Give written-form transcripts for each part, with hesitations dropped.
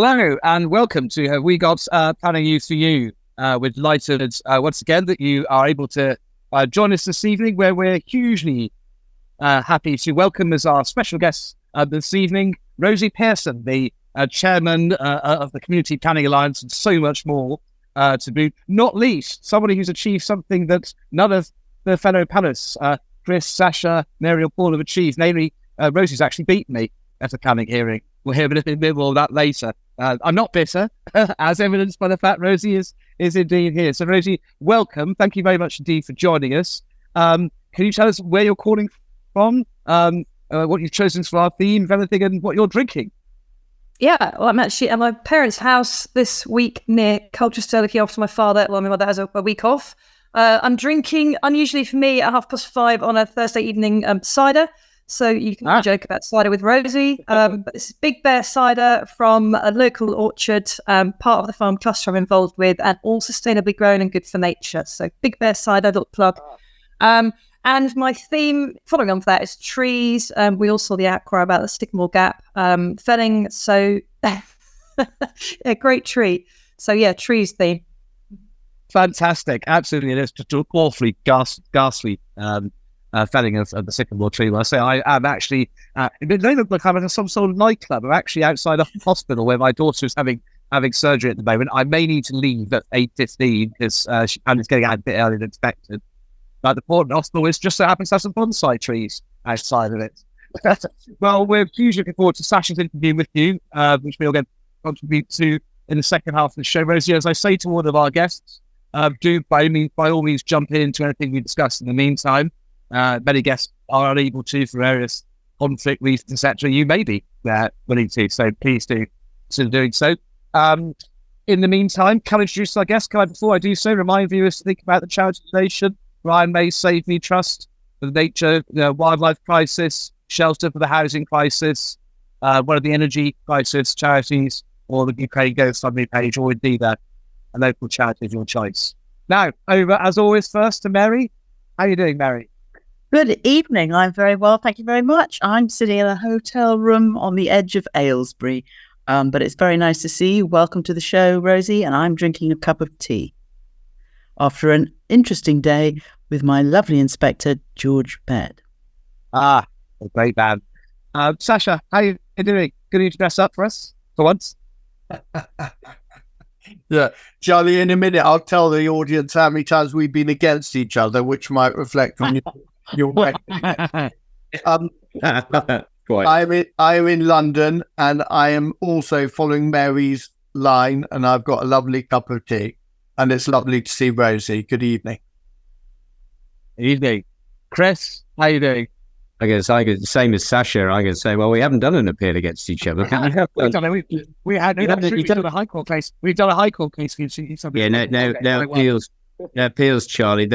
Hello and welcome to We Got Planning You for You. We're delighted once again that you are able to join us this evening, where we're hugely happy to welcome as our special guest this evening, Rosie Pearson, the chairman of the Community Planning Alliance, and so much more to boot. Not least, somebody who's achieved something that none of the fellow panelists, Chris, Sasha, Mary or Paul, have achieved. Namely, Rosie's actually beaten me at a planning hearing. We'll hear a little bit more of that later. I'm not bitter, as evidenced by the fact Rosie is indeed here. So, Rosie, welcome. Thank you very much indeed for joining us. Can you tell us where you're calling from, what you've chosen for our theme, of everything, and what you're drinking? Yeah, well, I'm actually at my parents' house this week near Cholsey, looking after my father while my mother has a week off. I'm drinking, unusually for me, at 5:30 on a Thursday evening, cider. So you can joke about cider with Rosie, but this is Big Bear cider from a local orchard, part of the farm cluster I'm involved with, and all sustainably grown and good for nature. So Big Bear cider, little plug. And my theme, following on for that, is trees. We all saw the outcry about the Sycamore Gap felling. So a great tree. So yeah, trees theme. Fantastic. Absolutely. It is just an awfully ghastly felling of the sycamore tree. Well, I say I am actually, it may look like I'm in some sort of nightclub. I'm actually outside a hospital where my daughter is having surgery at the moment. I may need to leave at 8:15 because she's getting out a bit earlier than expected. But the Port Hospital is just so happens to have some bonsai trees outside of it. Well, we're hugely looking forward to Sasha's interview with you, which we'll get contribute to in the second half of the show. Rosie, as I say to all of our guests, do by all means jump into anything we discuss in the meantime. Many guests are unable to for various conflict reasons, etc. You may be willing to, so please do consider doing so. In the meantime, can I introduce our guest? Can I, before I do so, remind viewers to think about the charity donation, Ryan May Save Me Trust, for the nature, wildlife crisis, shelter for the housing crisis, one of the energy crisis charities, or the Ukraine GoFundMe page, or indeed a local charity of your choice. Now, over as always, first to Mary. How are you doing, Mary? Good evening. I'm very well, thank you very much. I'm sitting in a hotel room on the edge of Aylesbury, but it's very nice to see you. Welcome to the show, Rosie, and I'm drinking a cup of tea after an interesting day with my lovely inspector, George Baird. A great man. Sasha, how are you doing? Good you to dress up for us for once? Yeah, Charlie, in a minute I'll tell the audience how many times we've been against each other, which might reflect on your I'm in London, and I am also following Mary's line, and I've got a lovely cup of tea, and it's lovely to see Rosie. Good evening. Evening. Chris, how are you doing? I guess the same as Sasha. I can say, well, we haven't done an appeal against each other. We've done a high court case. We've done a high court case. No appeals, Charlie.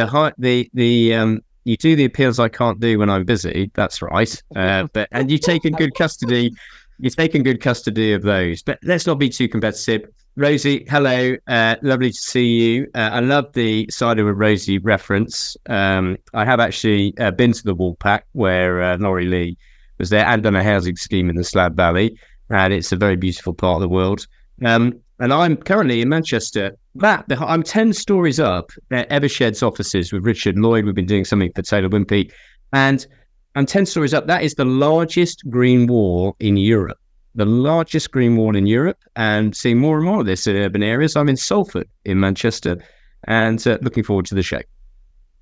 You do the appeals I can't do when I'm busy. That's right. And you've taken good custody. You've taken good custody of those. But let's not be too competitive. Rosie, hello. Lovely to see you. I love the Cider with Rosie reference. I have actually been to the Woolpack where Laurie Lee was there and done a housing scheme in the Slab Valley. And it's a very beautiful part of the world. And I'm currently in Manchester. I'm 10 stories up at Evershed's offices with Richard Lloyd. We've been doing something for Taylor Wimpey. And I'm 10 stories up. That is the largest green wall in Europe. The largest green wall in Europe, and seeing more and more of this in urban areas. I'm in Salford in Manchester, and looking forward to the show.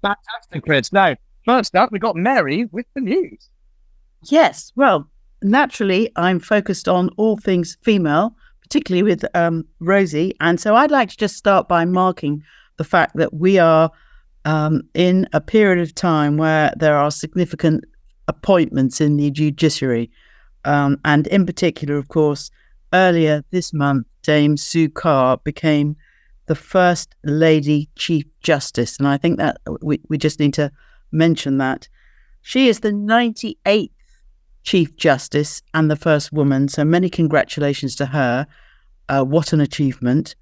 Fantastic, Chris. Now, first up, we've got Mary with the news. Yes, well, naturally, I'm focused on all things female, particularly with Rosie, and so I'd like to just start by marking the fact that we are in a period of time where there are significant appointments in the judiciary. And in particular, of course, earlier this month, Dame Sue Carr became the first Lady Chief Justice. And I think that we just need to mention that. She is the 98th Chief Justice and the first woman. So many congratulations to her. What an achievement.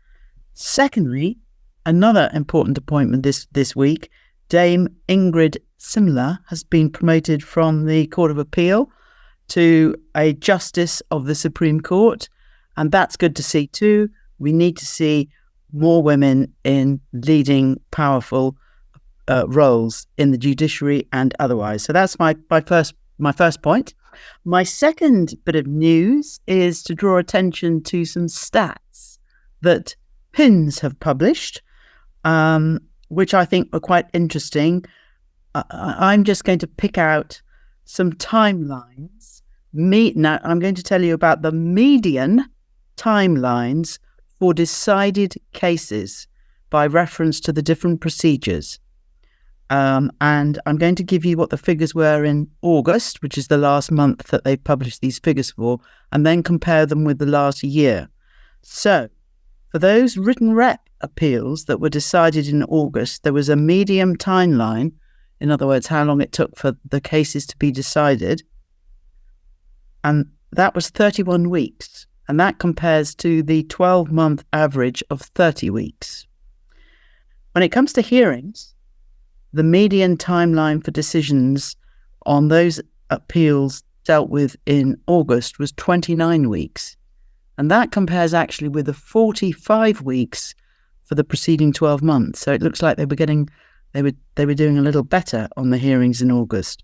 Secondly, another important appointment this week, Dame Ingrid Simler has been promoted from the Court of Appeal to a Justice of the Supreme Court. And that's good to see too. We need to see more women in leading powerful roles in the judiciary and otherwise. So that's my first point. My second bit of news is to draw attention to some stats that PINS have published, which I think were quite interesting. I'm just going to pick out some timelines. Now, I'm going to tell you about the median timelines for decided cases by reference to the different procedures. And I'm going to give you what the figures were in August, which is the last month that they published these figures for, and then compare them with the last year. So, for those written rep appeals that were decided in August, there was a median timeline, in other words, how long it took for the cases to be decided, and that was 31 weeks, and that compares to the 12-month average of 30 weeks. When it comes to hearings, the median timeline for decisions on those appeals dealt with in August was 29 weeks. And that compares actually with the 45 weeks for the preceding 12 months. So it looks like they were doing a little better on the hearings in August.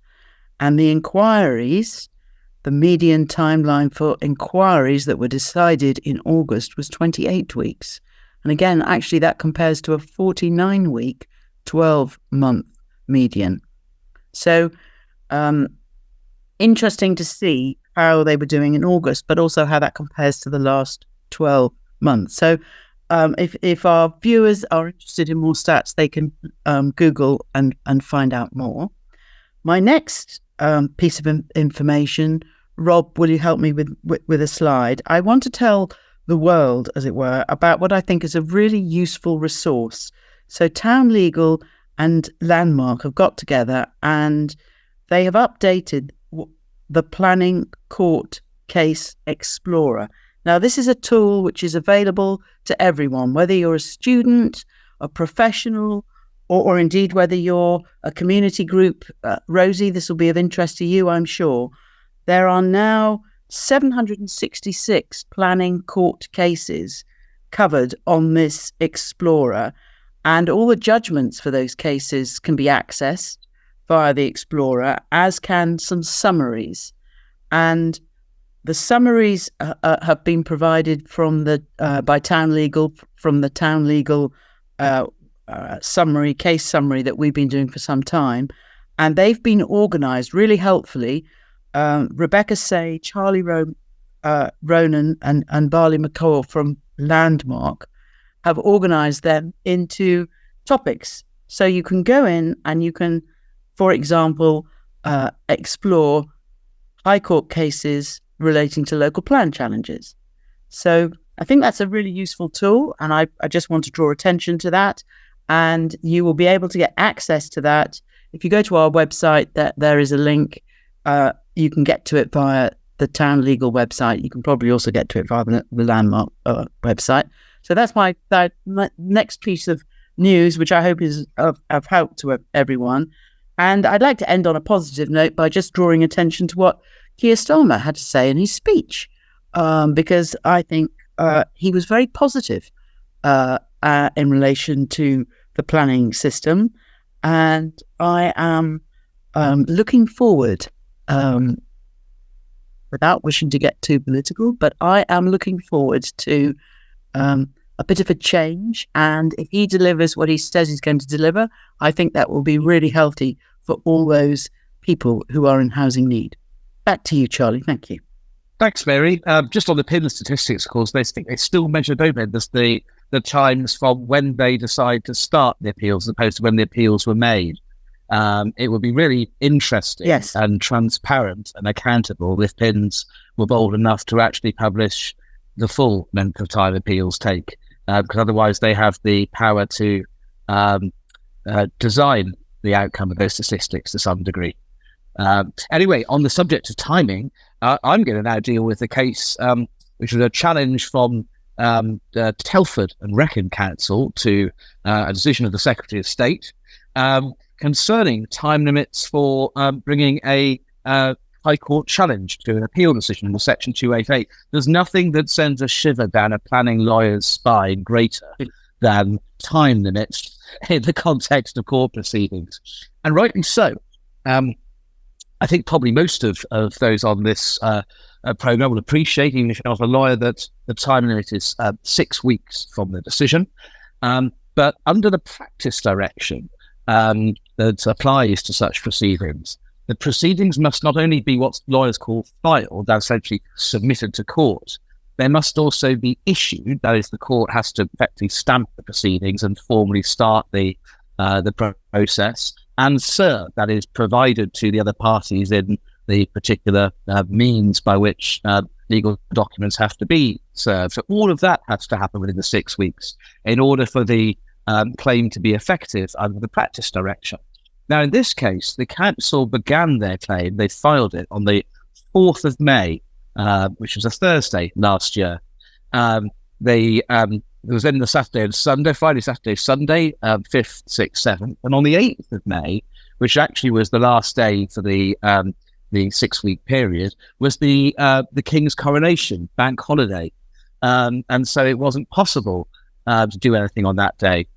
And the inquiries, the median timeline for inquiries that were decided in August was 28 weeks. And again, actually that compares to a 49-week, 12-month median. So interesting to see how they were doing in August, but also how that compares to the last 12 months. So if our viewers are interested in more stats, they can Google and find out more. My next piece of information, Rob, will you help me with a slide? I want to tell the world, as it were, about what I think is a really useful resource. So Town Legal and Landmark have got together and they have updated the Planning Court Case Explorer. Now, this is a tool which is available to everyone, whether you're a student, a professional, or indeed whether you're a community group. Rosie, this will be of interest to you, I'm sure. There are now 766 planning court cases covered on this Explorer, and all the judgments for those cases can be accessed via the Explorer, as can some summaries. And the summaries have been provided from by Town Legal, from the Town Legal case summary that we've been doing for some time. And they've been organised really helpfully. Rebecca Say, Charlie Ronan and Barley McCall from Landmark have organised them into topics. So you can go in and you can, for example, explore High Court cases relating to local plan challenges. So I think that's a really useful tool, and I just want to draw attention to that. And you will be able to get access to that. If you go to our website, there is a link. You can get to it via the Town Legal website. You can probably also get to it via the Landmark website. So that's my next piece of news, which I hope is of help to everyone. And I'd like to end on a positive note by just drawing attention to what Keir Starmer had to say in his speech, because I think he was very positive in relation to the planning system. And I am looking forward, without wishing to get too political, but I am looking forward to a bit of a change. And if he delivers what he says he's going to deliver, I think that will be really healthy for all those people who are in housing need. Back to you, Charlie. Thank you. Thanks, Mary. Just on the PIN statistics, of course, they still measure, don't they, the times from when they decide to start the appeals as opposed to when the appeals were made. It would be really interesting and transparent and accountable if PINs were bold enough to actually publish the full length of time appeals take, because otherwise they have the power to design the outcome of those statistics to some degree. Anyway, on the subject of timing, I'm going to now deal with the case which was a challenge from Telford and Wrekin Council to a decision of the Secretary of State concerning time limits for bringing a High Court challenge to an appeal decision under Section 288. There's nothing that sends a shiver down a planning lawyer's spine greater than time limits in the context of court proceedings. And rightly so. I think probably most of those on this program will appreciate, even if you're not a lawyer, that the time limit is 6 weeks from the decision. But under the practice direction that applies to such proceedings, the proceedings must not only be what lawyers call filed, that's essentially submitted to court, they must also be issued, that is, the court has to effectively stamp the proceedings and formally start the process, and served, that is, provided to the other parties in the particular means by which legal documents have to be served. So all of that has to happen within the 6 weeks in order for the claim to be effective under the practice direction. Now, in this case, the council began their claim. They filed it on the 4th of May, which was a Thursday last year. It was then the Saturday and Sunday, Friday, Saturday, Sunday, 5th, 6th, 7th. And on the 8th of May, which actually was the last day for the 6 week period, was the King's coronation, bank holiday. And so it wasn't possible to do anything on that day.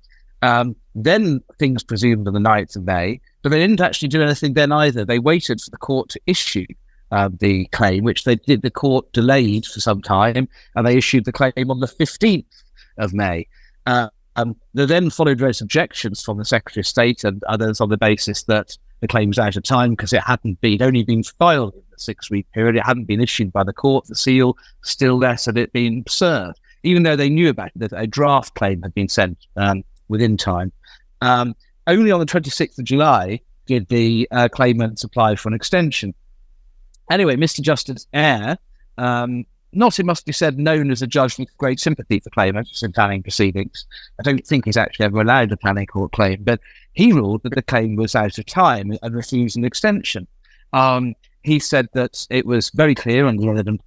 Then things presumed on the 9th of May, but they didn't actually do anything then either. They waited for the court to issue the claim, which they did. The court delayed for some time, and they issued the claim on the 15th of May. There then followed various objections from the Secretary of State and others on the basis that the claim was out of time because it hadn't only been filed in the 6 week period. It hadn't been issued by the court, the seal, still less had it been served, even though they knew about it, that a draft claim had been sent within time. Only on the 26th of July did the claimants apply for an extension. Anyway, Mr. Justice Eyre, not, it must be said, known as a judge with great sympathy for claimants in planning proceedings. I don't think he's actually ever allowed a planning court claim, but he ruled that the claim was out of time and refused an extension. He said that it was very clear under the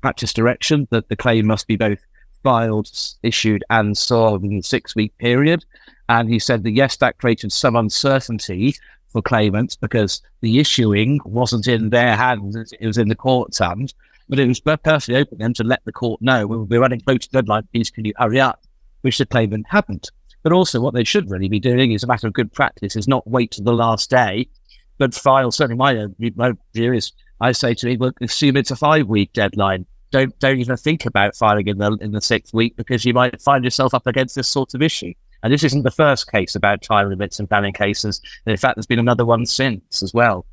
practice direction that the claim must be both filed, issued and solved in a 6 week period. And he said that, yes, that created some uncertainty for claimants because the issuing wasn't in their hands, it was in the court's hands. But it was perfectly open then to let the court know, we're running close to deadline, please can you hurry up, which the claimant hadn't. But also what they should really be doing is a matter of good practice, is not wait till the last day, but file. Certainly my view is, I say to people, assume it's a 5 week deadline. Don't even think about filing in the 6th week, because you might find yourself up against this sort of issue. And this isn't the first case about time limits in planning cases. And in fact, there's been another one since as well.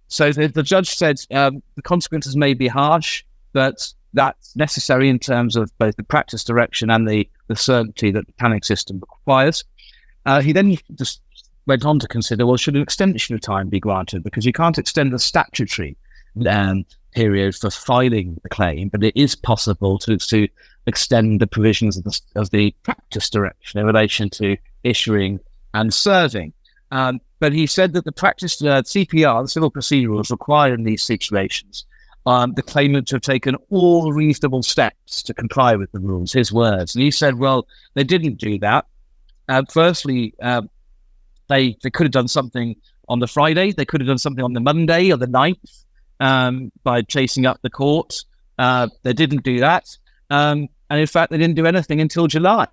So the judge said the consequences may be harsh, but that's necessary in terms of both the practice direction and the certainty that the planning system requires. He then just went on to consider, well, should an extension of time be granted? Because you can't extend the statutory period for filing the claim, but it is possible to extend the provisions of the practice direction in relation to issuing and serving. But he said that the practice CPR, the civil procedure rules, require in these situations the claimant to have taken all reasonable steps to comply with the rules, his words. And he said, well, they didn't do that. Firstly, they could have done something on the Friday. They could have done something on the Monday or the 9th by chasing up the court. They didn't do that. And in fact, they didn't do anything until July.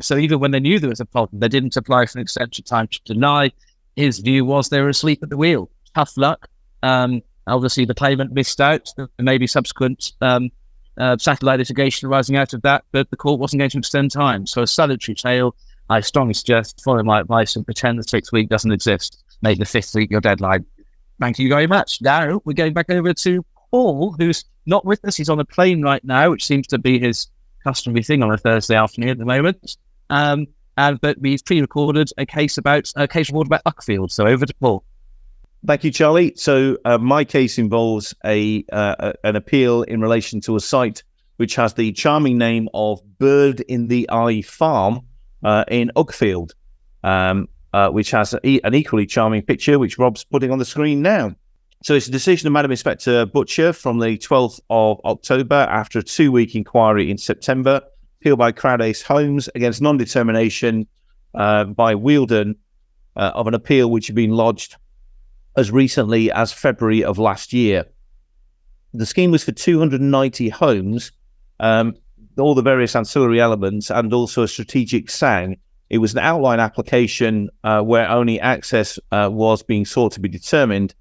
So even when they knew there was a problem, they didn't apply for an extension time to July. His view was they were asleep at the wheel. Tough luck. Obviously, the claimant missed out. There may be subsequent satellite litigation arising out of that, but the court wasn't going to extend time. So a salutary tale. I strongly suggest follow my advice and pretend the 6th week doesn't exist. Make the 5th week your deadline. Thank you very much. Now we're going back over to Paul, who's not with us. He's on a plane right now, which seems to be his customary thing on a Thursday afternoon at the moment. But we've pre-recorded a case report about Uckfield. So over to Paul. Thank you, Charlie. So my case involves an appeal in relation to a site which has the charming name of Bird in the Eye Farm in Uckfield, which has an equally charming picture, which Rob's putting on the screen now. So it's a decision of Madam Inspector Butcher from the 12th of October after a 2-week inquiry in September, appeal by Crowd Ace Homes against non-determination by Wealden of an appeal which had been lodged as recently as February of last year. The scheme was for 290 homes, all the various ancillary elements, and also a strategic SANG. It was an outline application where only access was being sought to be determined.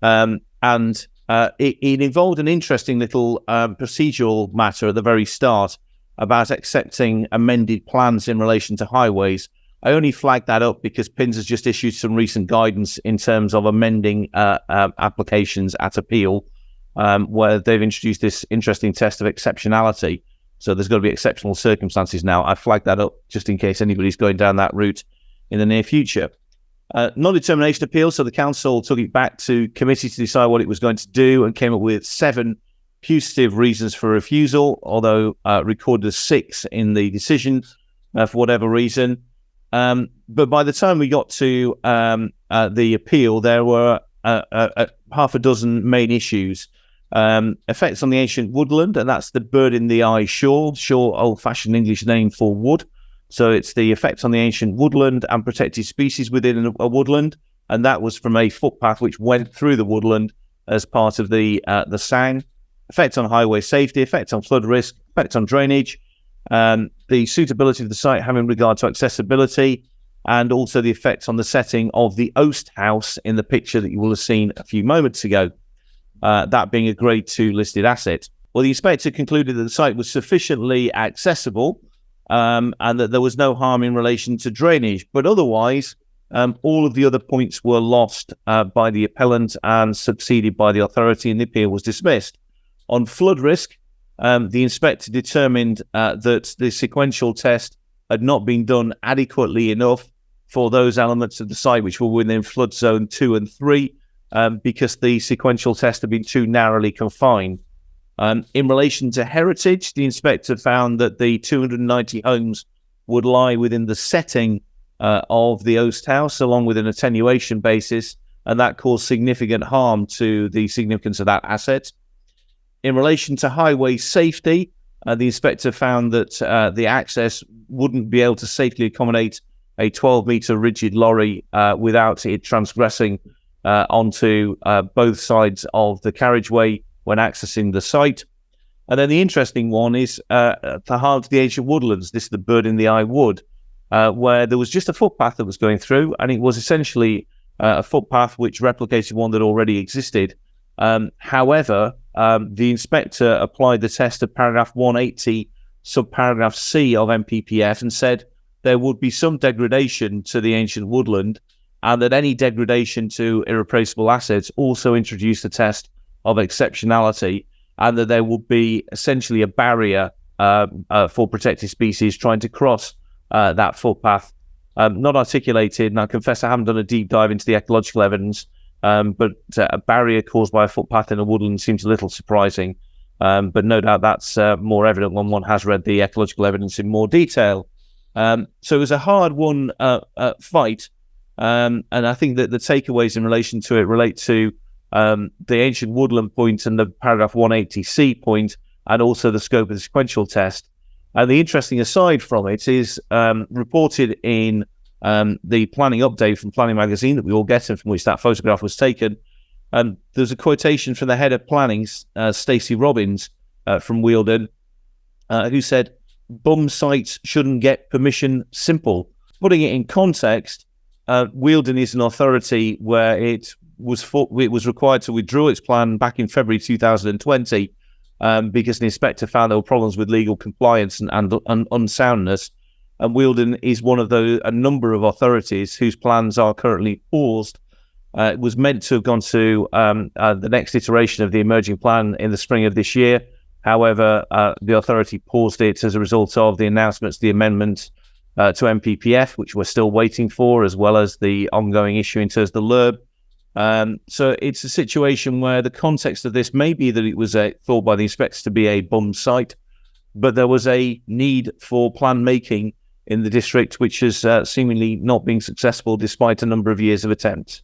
And it involved an interesting little procedural matter at the very start about accepting amended plans in relation to highways. I only flagged that up because PINS has just issued some recent guidance in terms of amending applications at appeal, where they've introduced this interesting test of exceptionality. So there's got to be exceptional circumstances now. I flagged that up just in case anybody's going down that route in the near future. Non-determination appeal, so the council took it back to committee to decide what it was going to do and came up with 7 putative reasons for refusal, although recorded as 6 in the decision for whatever reason. But by the time we got to the appeal, there were half a dozen main issues. Effects on the ancient woodland, and that's the bird in the eye shaw, old-fashioned English name for wood. So it's the effects on the ancient woodland and protected species within a woodland, and that was from a footpath which went through the woodland as part of the SANG. Effects on highway safety, effects on flood risk, effects on drainage, the suitability of the site having regard to accessibility, and also the effects on the setting of the Oast House in the picture that you will have seen a few moments ago, that being a Grade 2 listed asset. Well, the inspector concluded that the site was sufficiently accessible and that there was no harm in relation to drainage, but otherwise all of the other points were lost by the appellant and succeeded by the authority, and the appeal was dismissed. On flood risk, the inspector determined that the sequential test had not been done adequately enough for those elements of the site which were within flood zone 2 and 3, because the sequential test had been too narrowly confined. In relation to heritage, the inspector found that the 290 homes would lie within the setting of the Oast House, along with an attenuation basis, and that caused significant harm to the significance of that asset. In relation to highway safety, the inspector found that the access wouldn't be able to safely accommodate a 12-metre rigid lorry without it transgressing onto both sides of the carriageway when accessing the site. And then the interesting one is the heart of the ancient woodlands. This is the bird in the eye wood, where there was just a footpath that was going through, and it was essentially a footpath which replicated one that already existed. However, the inspector applied the test of paragraph 180, subparagraph C of MPPF, and said there would be some degradation to the ancient woodland, and that any degradation to irreplaceable assets also introduced the test of exceptionality, and that there would be essentially a barrier for protected species trying to cross that footpath. Not articulated, and I confess I haven't done a deep dive into the ecological evidence, but a barrier caused by a footpath in a woodland seems a little surprising. But no doubt that's more evident when one has read the ecological evidence in more detail. So it was a hard-won fight, and I think that the takeaways in relation to it relate to the ancient woodland point and the paragraph 180C point, and also the scope of the sequential test. And the interesting aside from it is reported in the planning update from Planning Magazine that we all get and from which that photograph was taken. There's a quotation from the head of planning, Stacey Robbins from Wealden, who said, "Bum sites shouldn't get permission simple." Putting it in context, Wealden is an authority where it was required to withdraw its plan back in February 2020 because the inspector found there were problems with legal compliance and unsoundness. And Wealden is one of a number of authorities whose plans are currently paused. It was meant to have gone to the next iteration of the emerging plan in the spring of this year. However, the authority paused it as a result of the announcements, the amendment to MPPF, which we're still waiting for, as well as the ongoing issue in terms of the LERB. So it's a situation where the context of this may be that it was thought by the inspectors to be a bum site, but there was a need for plan making in the district, which has seemingly not been successful despite a number of years of attempts.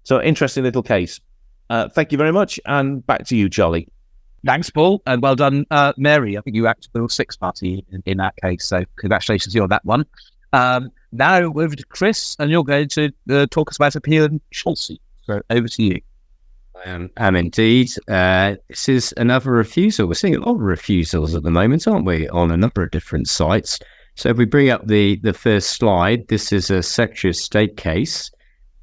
So interesting little case. Thank you very much, and back to you, Charlie. Thanks, Paul, and well done, Mary. I think you acted the sixth party in that case, so congratulations to you on that one. Now over to Chris, and you're going to talk us about appeal in Cholsey. So over to you. I am indeed. This is another refusal. We're seeing a lot of refusals at the moment, aren't we, on a number of different sites. So if we bring up the first slide, this is a Secretary of State case,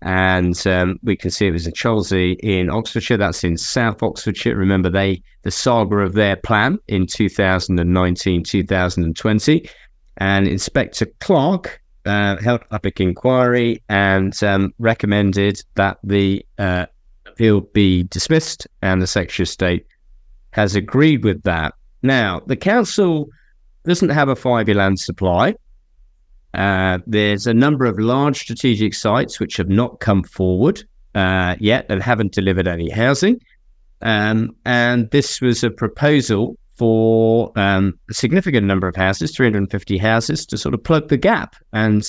and we can see it was in Cholsey in Oxfordshire. That's in South Oxfordshire. Remember, the saga of their plan in 2019, 2020, and Inspector Clark held a public inquiry and recommended that the appeal be dismissed, and the Secretary of State has agreed with that. Now, the council doesn't have a 5-year land supply. There's a number of large strategic sites which have not come forward yet and haven't delivered any housing. And this was a proposal for a significant number of houses, 350 houses, to sort of plug the gap. And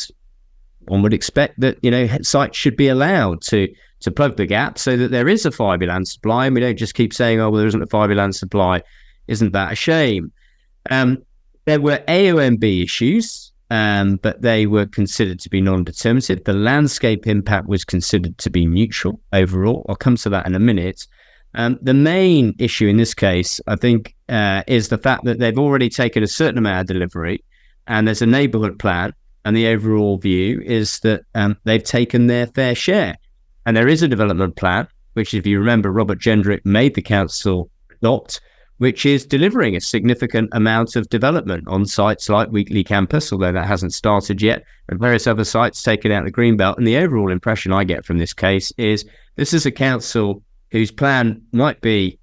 one would expect that, sites should be allowed to plug the gap so that there is a 5-year land supply, and we don't just keep saying, oh, well, there isn't a 5-year land supply. Isn't that a shame? There were AOMB issues, but they were considered to be non-determinative. The landscape impact was considered to be neutral overall. I'll come to that in a minute. The main issue in this case, I think, is the fact that they've already taken a certain amount of delivery, and there's a neighbourhood plan, and the overall view is that they've taken their fair share. And there is a development plan, which, if you remember, Robert Gendrick made the council adopt, which is delivering a significant amount of development on sites like Wheatley Campus, although that hasn't started yet, and various other sites taken out of the Greenbelt. And the overall impression I get from this case is this is a council whose plan might be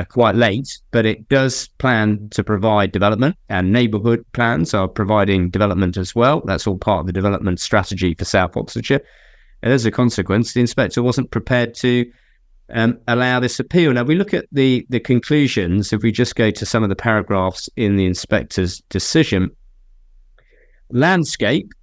quite late, but it does plan to provide development, and neighbourhood plans are providing development as well. That's all part of the development strategy for South Oxfordshire. And as a consequence, the inspector wasn't prepared to allow this appeal. Now, we look at the conclusions. If we just go to some of the paragraphs in the inspector's decision, landscape,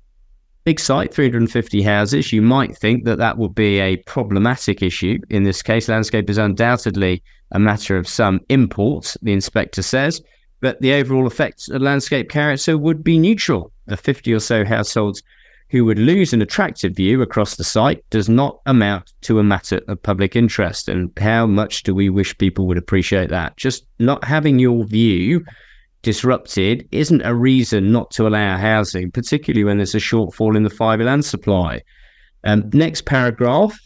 big site, 350 houses. You might think that would be a problematic issue. In this case, landscape is undoubtedly a matter of some import, the inspector says, but the overall effect of landscape character would be neutral. The 50 or so households who would lose an attractive view across the site does not amount to a matter of public interest. And how much do we wish people would appreciate that? Just not having your view disrupted isn't a reason not to allow housing, particularly when there's a shortfall in the 5-year land supply. Next paragraph,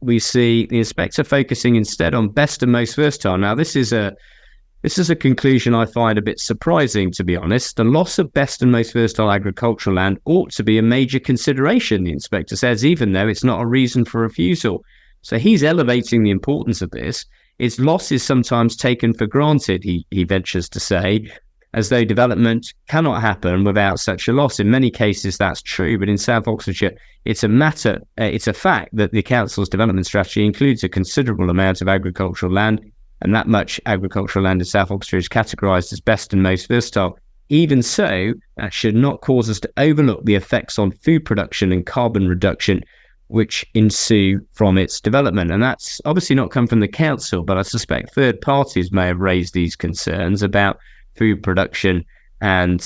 we see the inspector focusing instead on best and most versatile. Now, this is a conclusion I find a bit surprising, to be honest. The loss of best and most versatile agricultural land ought to be a major consideration, the inspector says, even though it's not a reason for refusal. So he's elevating the importance of this. Its loss is sometimes taken for granted, he ventures to say, as though development cannot happen without such a loss. In many cases, that's true, but in South Oxfordshire, it's a fact that the council's development strategy includes a considerable amount of agricultural land, and that much agricultural land in South Oxfordshire is categorised as best and most versatile. Even so, that should not cause us to overlook the effects on food production and carbon reduction which ensue from its development. And that's obviously not come from the council, but I suspect third parties may have raised these concerns about food production and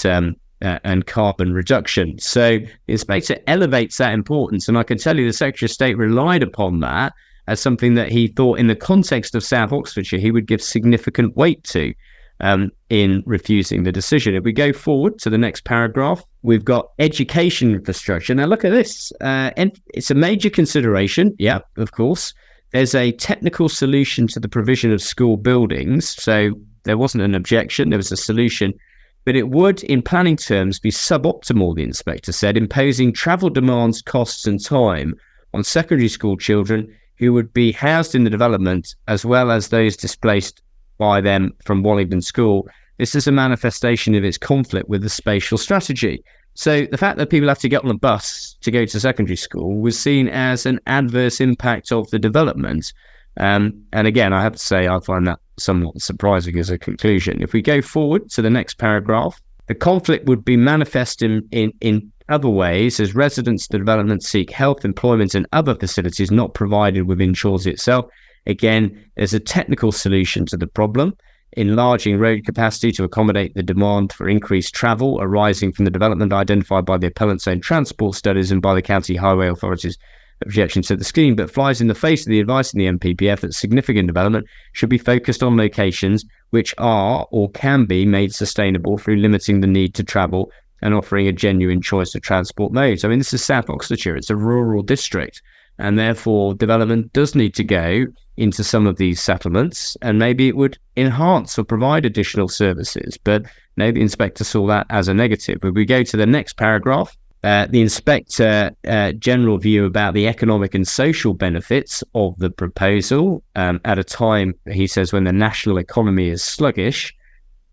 carbon reduction. So the inspector elevates that importance, and I can tell you the Secretary of State relied upon that as something that he thought in the context of South Oxfordshire he would give significant weight to in refusing the decision. If we go forward to the next paragraph, we've got education infrastructure. Now look at this. It's a major consideration. Yeah, of course. There's a technical solution to the provision of school buildings. So there wasn't an objection. There was a solution. But it would, in planning terms, be suboptimal, the inspector said, imposing travel demands, costs and time on secondary school children who would be housed in the development, as well as those displaced by them from Wallington School. This is a manifestation of its conflict with the spatial strategy. So the fact that people have to get on a bus to go to secondary school was seen as an adverse impact of the development. And again, I have to say, I find that somewhat surprising as a conclusion. If we go forward to the next paragraph, the conflict would be manifest in other ways as residents of the development seek health, employment and other facilities not provided within Cholsey itself. Again, there's a technical solution to the problem, enlarging road capacity to accommodate the demand for increased travel arising from the development identified by the appellant's own transport studies and by the county highway authorities. objection to the scheme, but flies in the face of the advice in the MPPF that significant development should be focused on locations which are or can be made sustainable through limiting the need to travel and offering a genuine choice of transport modes. I mean, this is South Oxfordshire. It's a rural district, and therefore development does need to go into some of these settlements, and maybe it would enhance or provide additional services. But no, the inspector saw that as a negative. If we go to the next paragraph, the inspector general view about the economic and social benefits of the proposal at a time, he says, when the national economy is sluggish.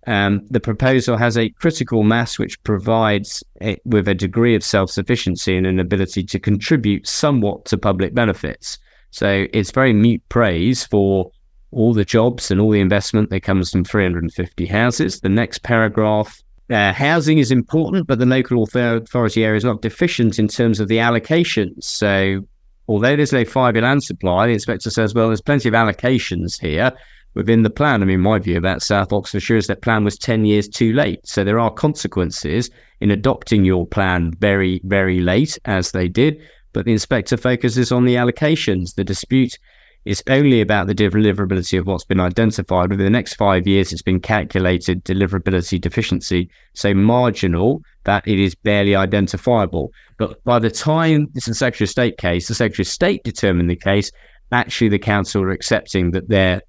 The proposal has a critical mass which provides with a degree of self-sufficiency and an ability to contribute somewhat to public benefits. So it's very mute praise for all the jobs and all the investment that comes from 350 houses. The next paragraph, housing is important, but the local authority area is not deficient in terms of the allocations. So although there's no 5-year land supply, the inspector says, well, there's plenty of allocations here within the plan. I mean, my view about South Oxfordshire is that plan was 10 years too late. So there are consequences in adopting your plan very, very late, as they did. But the inspector focuses on the allocations. The dispute is only about the deliverability of what's been identified. Within the next 5 years, it's been calculated deliverability deficiency, so marginal that it is barely identifiable. But by the time it's a Secretary of State case, the Secretary of State determined the case, actually the council are accepting that their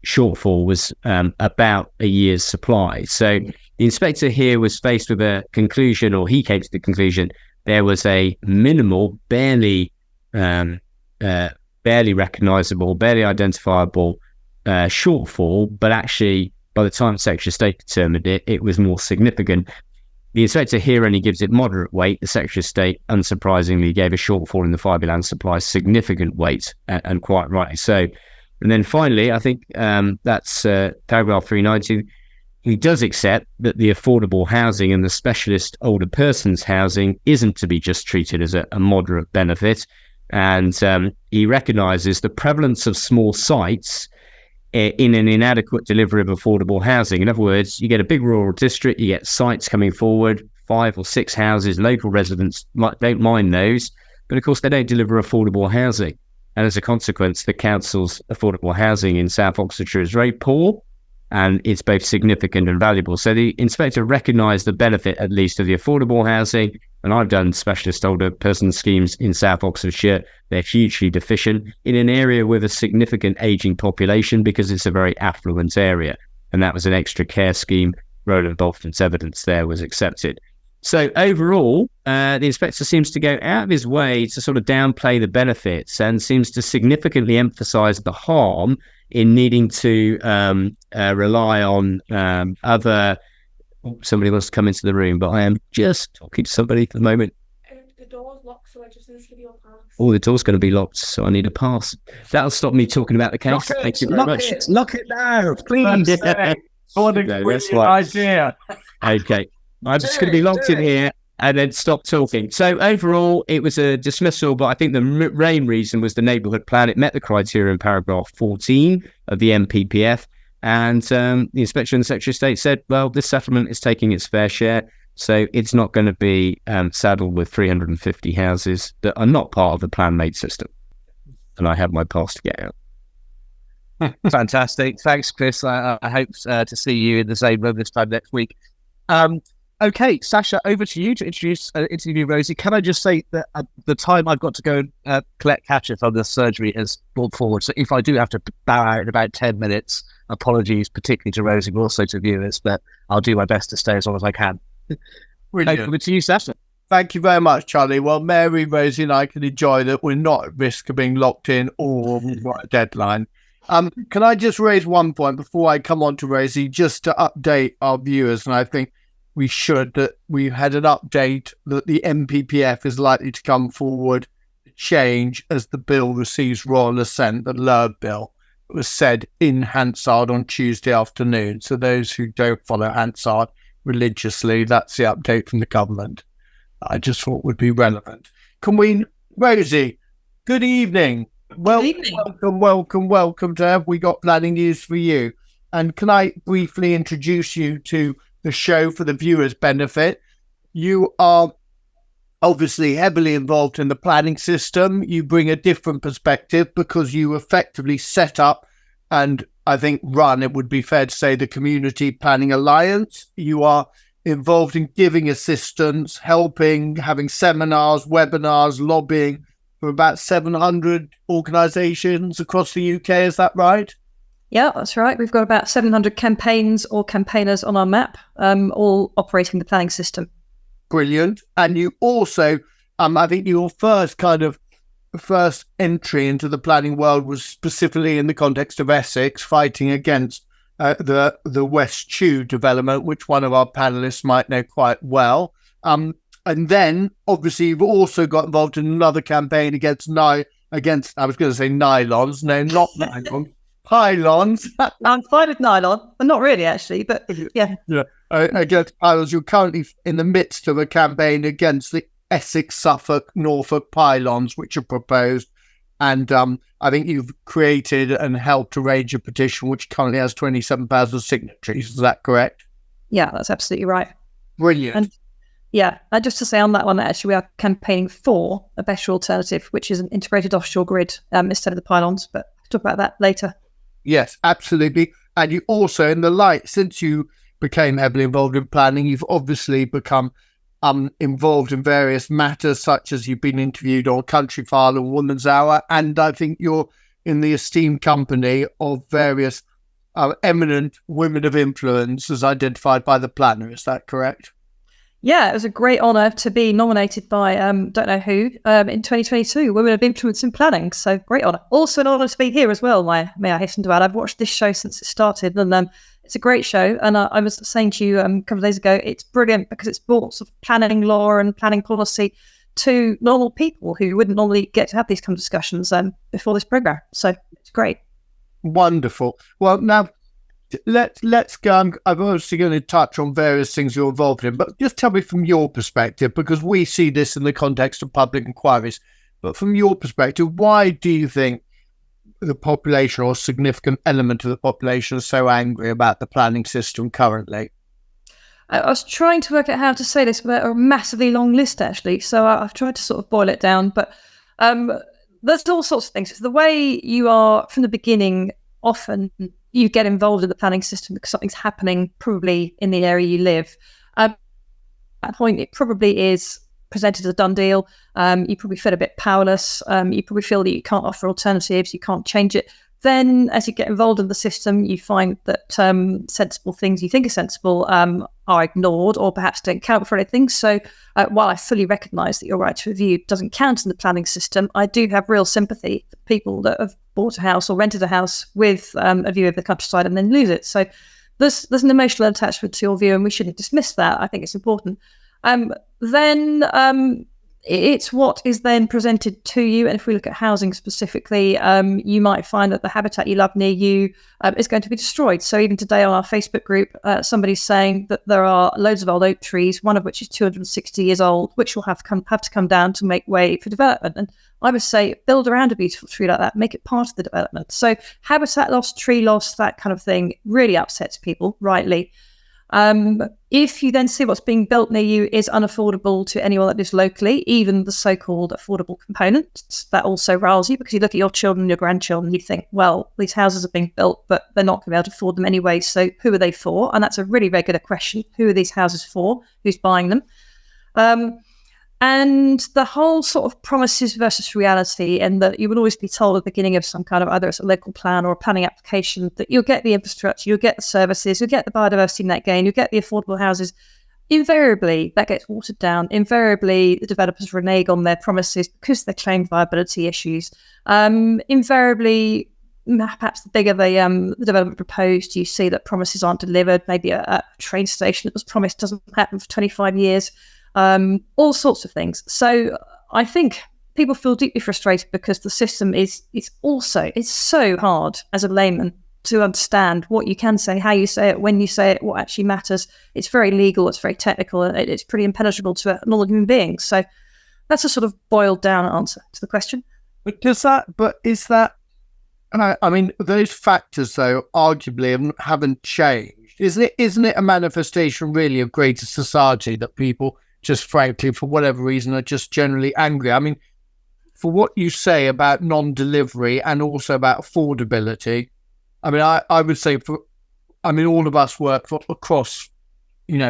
shortfall was about a year's supply. So the inspector here was faced with a conclusion, or he came to the conclusion, there was a minimal, barely recognisable, barely identifiable shortfall, but actually by the time the Secretary of State determined it, it was more significant. The inspector here only gives it moderate weight. The Secretary of State, unsurprisingly, gave a shortfall in the 5-year land supply significant weight, and quite rightly so. And then finally, I think that's paragraph 390. He does accept that the affordable housing and the specialist older persons housing isn't to be just treated as a moderate benefit. And he recognises the prevalence of small sites in an inadequate delivery of affordable housing. In other words, you get a big rural district, you get sites coming forward, 5 or 6 houses, local residents don't mind those, but of course they don't deliver affordable housing. And as a consequence, the council's affordable housing in South Oxfordshire is very poor, and it's both significant and valuable. So the inspector recognised the benefit, at least, of the affordable housing. And I've done specialist older person schemes in South Oxfordshire. They're hugely deficient in an area with a significant ageing population because it's a very affluent area. And that was an extra care scheme. Roland Bolton's evidence there was accepted. So overall, the inspector seems to go out of his way to sort of downplay the benefits and seems to significantly emphasise the harm in needing to rely on other... Somebody wants to come into the room, but I am just talking to somebody for the moment. The door's locked, so I just need to give you a pass. Oh, the door's going to be locked, so I need a pass. That'll stop me talking about the case. Thank you very much. Lock it now, please. What a great idea. Okay, I'm just going to be locked in here and then stop talking. So overall, it was a dismissal, but I think the main reason was the neighbourhood plan. It met the criteria in paragraph 14 of the MPPF. And the inspector and the Secretary of State said, well, this settlement is taking its fair share, so it's not going to be saddled with 350 houses that are not part of the plan-made system. And I have my pass to get out. Fantastic. Thanks, Chris. I hope to see you in the same room this time next week. Okay, Sasha, over to you to interview Rosie. Can I just say that the time I've got to go and collect Katya from the surgery has brought forward. So if I do have to bow out in about 10 minutes, apologies, particularly to Rosie, but also to viewers, but I'll do my best to stay as long as I can. Over to you, Sasha. Thank you very much, Charlie. Well, Mary, Rosie and I can enjoy that we're not at risk of being locked in or we've got a deadline. Can I just raise one point before I come on to Rosie, just to update our viewers? And I think we should, that we've had an update that the MPPF is likely to come forward to change as the bill receives royal assent, the Loeb bill. It was said in Hansard on Tuesday afternoon. So those who don't follow Hansard religiously, that's the update from the government. I just thought would be relevant. Rosie, good evening. Welcome to Have We Got Planning News for You. And can I briefly introduce you to the show for the viewers' benefit? You are obviously heavily involved in the planning system. You bring a different perspective because you effectively set up and I think run, it would be fair to say, the Community Planning Alliance. You are involved in giving assistance, helping, having seminars, webinars, lobbying for about 700 organisations across the UK. Is that right? Yeah, that's right. We've got about 700 campaigns or campaigners on our map, all operating the planning system. Brilliant. And you also, I think your first entry into the planning world was specifically in the context of Essex, fighting against the West Chew development, which one of our panellists might know quite well. And then, obviously, you've also got involved in another campaign against I was going to say nylons. No, not nylons. Pylons. I'm fine with nylon, but not really, actually. But yeah. Against pylons. You're currently in the midst of a campaign against the Essex, Suffolk, Norfolk pylons, which are proposed. And I think you've created and helped arrange a petition which currently has 27,000 signatories. Is that correct? Yeah, that's absolutely right. Brilliant. And yeah, just to say on that one, actually, we are campaigning for a better alternative, which is an integrated offshore grid instead of the pylons. But we'll talk about that later. Yes, absolutely. And you also, in the light, since you became heavily involved in planning, you've obviously become involved in various matters, such as you've been interviewed on Country File and Woman's Hour, and I think you're in the esteemed company of various eminent women of influence as identified by the planner. Is that correct? Yeah, it was a great honour to be nominated by don't know who in 2022, Women of Influence in Planning. So great honour. Also an honour to be here as well, may I hasten to add. I've watched this show since it started, and it's a great show. And I was saying to you a couple of days ago, it's brilliant because it's brought sort of planning law and planning policy to normal people who wouldn't normally get to have these kind of discussions before this programme. So it's great. Wonderful. Well, now let's go. I'm obviously going to touch on various things you're involved in, but just tell me from your perspective, because we see this in the context of public inquiries, but from your perspective, why do you think the population or a significant element of the population is so angry about the planning system currently? I was trying to work out how to say this without a massively long list, actually, so I've tried to sort of boil it down, but there's all sorts of things. It's the way you are from the beginning. Often you get involved in the planning system because something's happening probably in the area you live. At that point, it probably is presented as a done deal. You probably feel a bit powerless. You probably feel that you can't offer alternatives, you can't change it. Then as you get involved in the system, you find that sensible things you think are sensible are ignored or perhaps don't count for anything. So while I fully recognise that your right to review doesn't count in the planning system, I do have real sympathy for people that have bought a house or rented a house with a view of the countryside and then lose it. So there's an emotional attachment to your view, and we shouldn't dismiss that. I think it's important. Then it's what is then presented to you. And if we look at housing specifically, you might find that the habitat you love near you is going to be destroyed. So even today on our Facebook group, somebody's saying that there are loads of old oak trees, one of which is 260 years old, which will have to come down to make way for development. And I would say build around a beautiful tree like that, make it part of the development. So habitat loss, tree loss, that kind of thing really upsets people, rightly. If you then see what's being built near you is unaffordable to anyone that lives locally, even the so-called affordable components, that also riles you because you look at your children and your grandchildren, you think, well, these houses are being built, but they're not going to be able to afford them anyway. So who are they for? And that's a really regular question. Who are these houses for? Who's buying them? And the whole sort of promises versus reality, and that you would always be told at the beginning of some kind of, either it's a local plan or a planning application, that you'll get the infrastructure, you'll get the services, you'll get the biodiversity net gain, you'll get the affordable houses. Invariably, that gets watered down. Invariably, the developers renege on their promises because they claim viability issues. Invariably, perhaps the bigger the development proposed, you see that promises aren't delivered. Maybe a train station that was promised doesn't happen for 25 years. All sorts of things. So I think people feel deeply frustrated because the system is so hard as a layman to understand what you can say, how you say it, when you say it, what actually matters. It's very legal, it's very technical, and it's pretty impenetrable to a normal human being. So that's a sort of boiled down answer to the question. I mean, those factors though arguably haven't changed. Isn't it a manifestation really of greater society that people just frankly, for whatever reason, are just generally angry. I mean, for what you say about non-delivery and also about affordability, I mean, I would say all of us work across,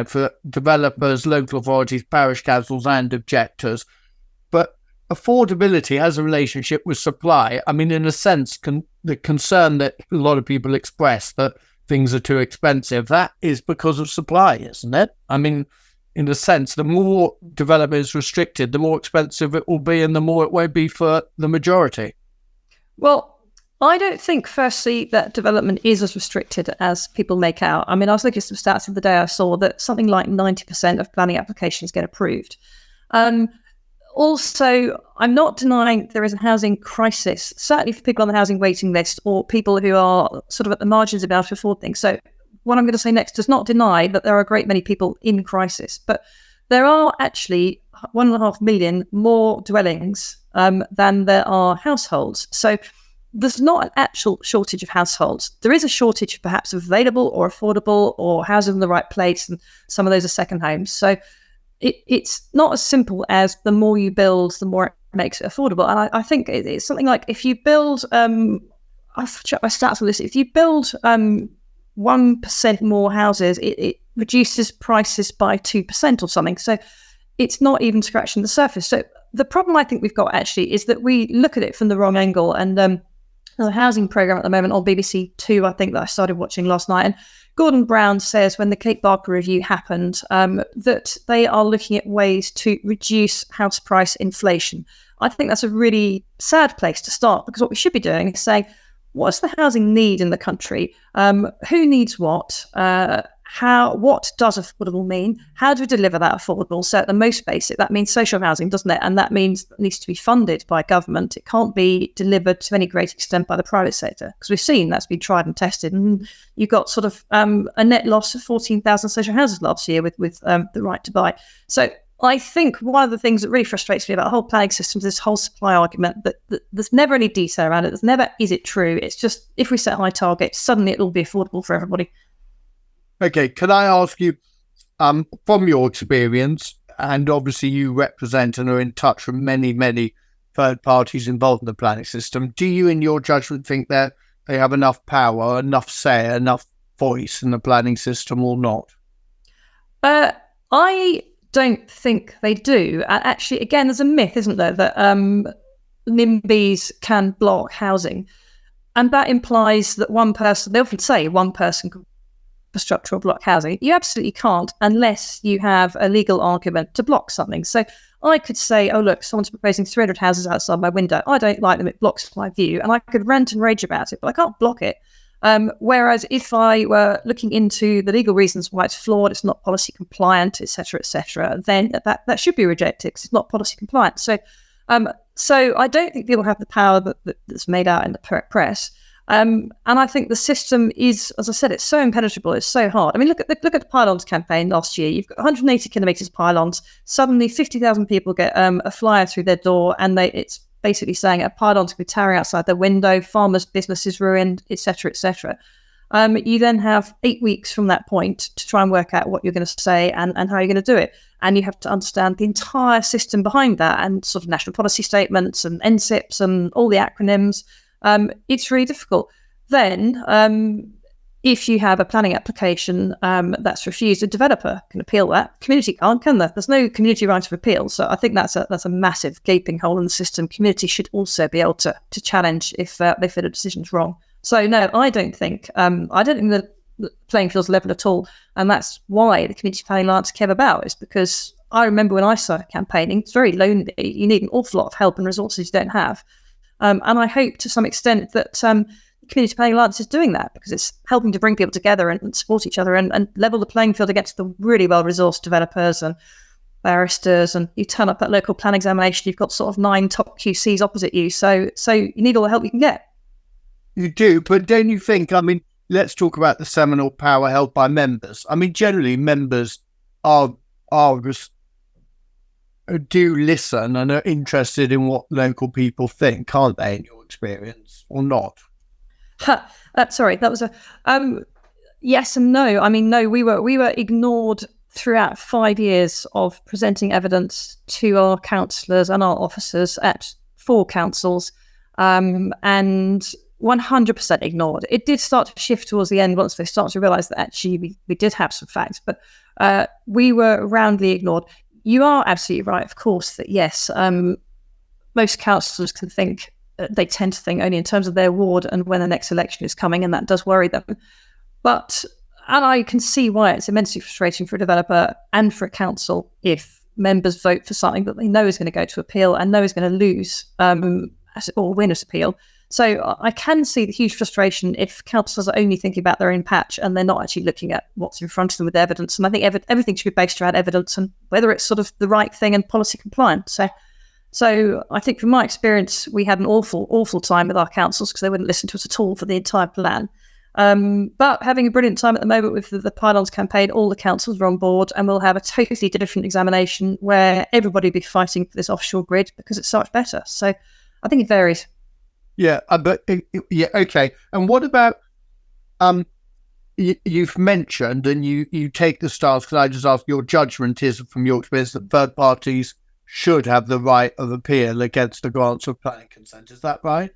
for developers, local authorities, parish councils and objectors. But affordability has a relationship with supply. I mean, in a sense, the concern that a lot of people express that things are too expensive, that is because of supply, isn't it? I mean, in a sense, the more development is restricted, the more expensive it will be and the more it won't be for the majority. Well, I don't think, firstly, that development is as restricted as people make out. I mean, I was looking at some stats the other day. I saw that something like 90% of planning applications get approved. Also, I'm not denying there is a housing crisis, certainly for people on the housing waiting list or people who are sort of at the margins of being able to afford things. So what I'm going to say next does not deny that there are a great many people in crisis, but there are actually 1.5 million more dwellings than there are households. So there's not an actual shortage of households. There is a shortage perhaps of available or affordable or housing in the right place, and some of those are second homes. So it's not as simple as the more you build, the more it makes it affordable. And I think it's something like if you build, I've checked my stats on this, if you build 1% more houses, it reduces prices by 2% or something. So it's not even scratching the surface. So the problem I think we've got actually is that we look at it from the wrong angle. And there's a housing programme at the moment on BBC Two, I think, that I started watching last night. And Gordon Brown says when the Kate Barker review happened that they are looking at ways to reduce house price inflation. I think that's a really sad place to start, because what we should be doing is saying, what's the housing need in the country? Who needs what? What does affordable mean? How do we deliver that affordable? So at the most basic, that means social housing, doesn't it? And that means it needs to be funded by government. It can't be delivered to any great extent by the private sector, because we've seen that's been tried and tested. And you got sort of a net loss of 14,000 social houses last year with the right to buy. So I think one of the things that really frustrates me about the whole planning system is this whole supply argument that there's never any detail around it. There's never, is it true? It's just, if we set high targets, suddenly it'll be affordable for everybody. Okay, can I ask you, from your experience, and obviously you represent and are in touch with many, many third parties involved in the planning system, do you, in your judgment, think that they have enough power, enough say, enough voice in the planning system or not? I don't think they do. Actually, again, there's a myth, isn't there, that NIMBYs can block housing. And that implies that one person, they often say one person can structural block housing. You absolutely can't unless you have a legal argument to block something. So I could say, oh, look, someone's proposing 300 houses outside my window. I don't like them. It blocks my view. And I could rant and rage about it, but I can't block it. Whereas if I were looking into the legal reasons why it's flawed, it's not policy compliant, et cetera, then that should be rejected because it's not policy compliant. So I don't think people have the power that's made out in the press. And I think the system is, as I said, it's so impenetrable. It's so hard. I mean, look at the Pylons campaign last year. You've got 180 kilometres pylons. Suddenly, 50,000 people get a flyer through their door, and it's basically saying a pylon's going to be towering outside their window. Farmers' businesses ruined, etc., etc. You then have 8 weeks from that point to try and work out what you're going to say and how you're going to do it. And you have to understand the entire system behind that, and sort of national policy statements and NSIPs and all the acronyms. It's really difficult. Then, if you have a planning application that's refused, a developer can appeal that. Community can't, can there? There's no community right of appeal. So I think that's a massive gaping hole in the system. Community should also be able to challenge if they feel a decision's wrong. So no, I don't think the playing field's level at all. And that's why the Community Planning Alliance came about, is because I remember when I started campaigning, it's very lonely. You need an awful lot of help and resources you don't have. And I hope to some extent that the Community Planning Alliance is doing that, because it's helping to bring people together and support each other and level the playing field against the really well-resourced developers and barristers. And you turn up at local plan examination, you've got sort of 9 top QCs opposite you. So you need all the help you can get. You do, but don't you think, I mean, let's talk about the seminal power held by members. I mean, generally members do listen and are interested in what local people think, aren't they, in your experience, or not? Sorry, that was a yes and no. I mean, no, we were ignored throughout 5 years of presenting evidence to our councillors and our officers at 4 councils, and 100% ignored. It did start to shift towards the end once they started to realise that actually we did have some facts, but we were roundly ignored. You are absolutely right, of course, that yes, most councillors can think, they tend to think only in terms of their ward and when the next election is coming, and that does worry them. And I can see why it's immensely frustrating for a developer and for a council if members vote for something that they know is going to go to appeal and know is going to lose or win as appeal. So I can see the huge frustration if councillors are only thinking about their own patch and they're not actually looking at what's in front of them with evidence. And I think everything should be based around evidence and whether it's sort of the right thing and policy compliant. So I think from my experience, we had an awful, awful time with our councils because they wouldn't listen to us at all for the entire plan. But having a brilliant time at the moment with the Pylons campaign, all the councils are on board, and we'll have a totally different examination where everybody will be fighting for this offshore grid because it's so much better. So I think it varies. Yeah, okay. And what about you've mentioned, and you take the stance, because I just ask, your judgment is from your experience that third parties should have the right of appeal against the grants of planning consent. Is that right?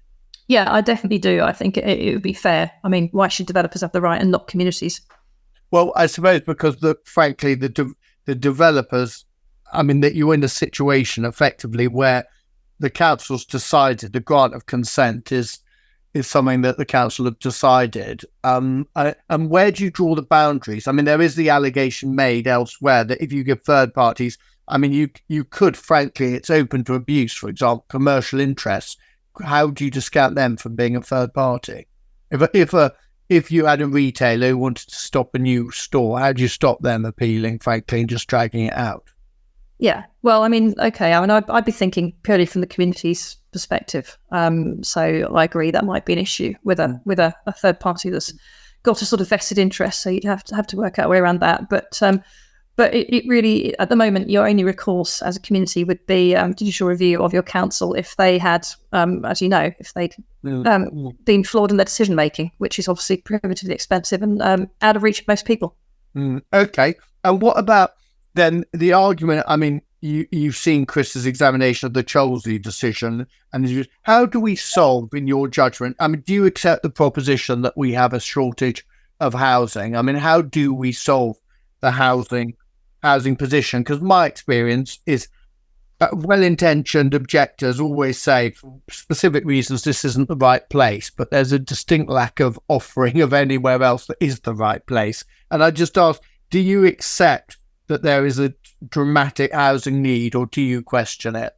Yeah, I definitely do. I think it would be fair. I mean, why should developers have the right and not communities? Well, I suppose because frankly, the developers, I mean, that you're in a situation effectively where the council's decided the grant of consent is something that the council have decided. And where do you draw the boundaries? I mean, there is the allegation made elsewhere that if you give third parties, I mean, you could, frankly, it's open to abuse, for example, commercial interests. How do you discount them from being a third party? If you had a retailer who wanted to stop a new store, how do you stop them appealing, frankly, and just dragging it out? Yeah, well, I mean, okay. I mean, I'd be thinking purely from the community's perspective. So I agree that might be an issue with a third party that's got a sort of vested interest. So you'd have to work out a way around that. But it really, at the moment, your only recourse as a community would be judicial review of your council if they had, as you know, if they'd been flawed in their decision making, which is obviously prohibitively expensive and out of reach of most people. Okay. And what about then the argument? I mean, you've seen Chris's examination of the Cholsey decision, and how do we solve, in your judgment? I mean, do you accept the proposition that we have a shortage of housing? I mean, how do we solve the housing position? Because my experience is well-intentioned objectors always say, for specific reasons, this isn't the right place, but there's a distinct lack of offering of anywhere else that is the right place. And I just ask, do you accept that there is a dramatic housing need, or do you question it?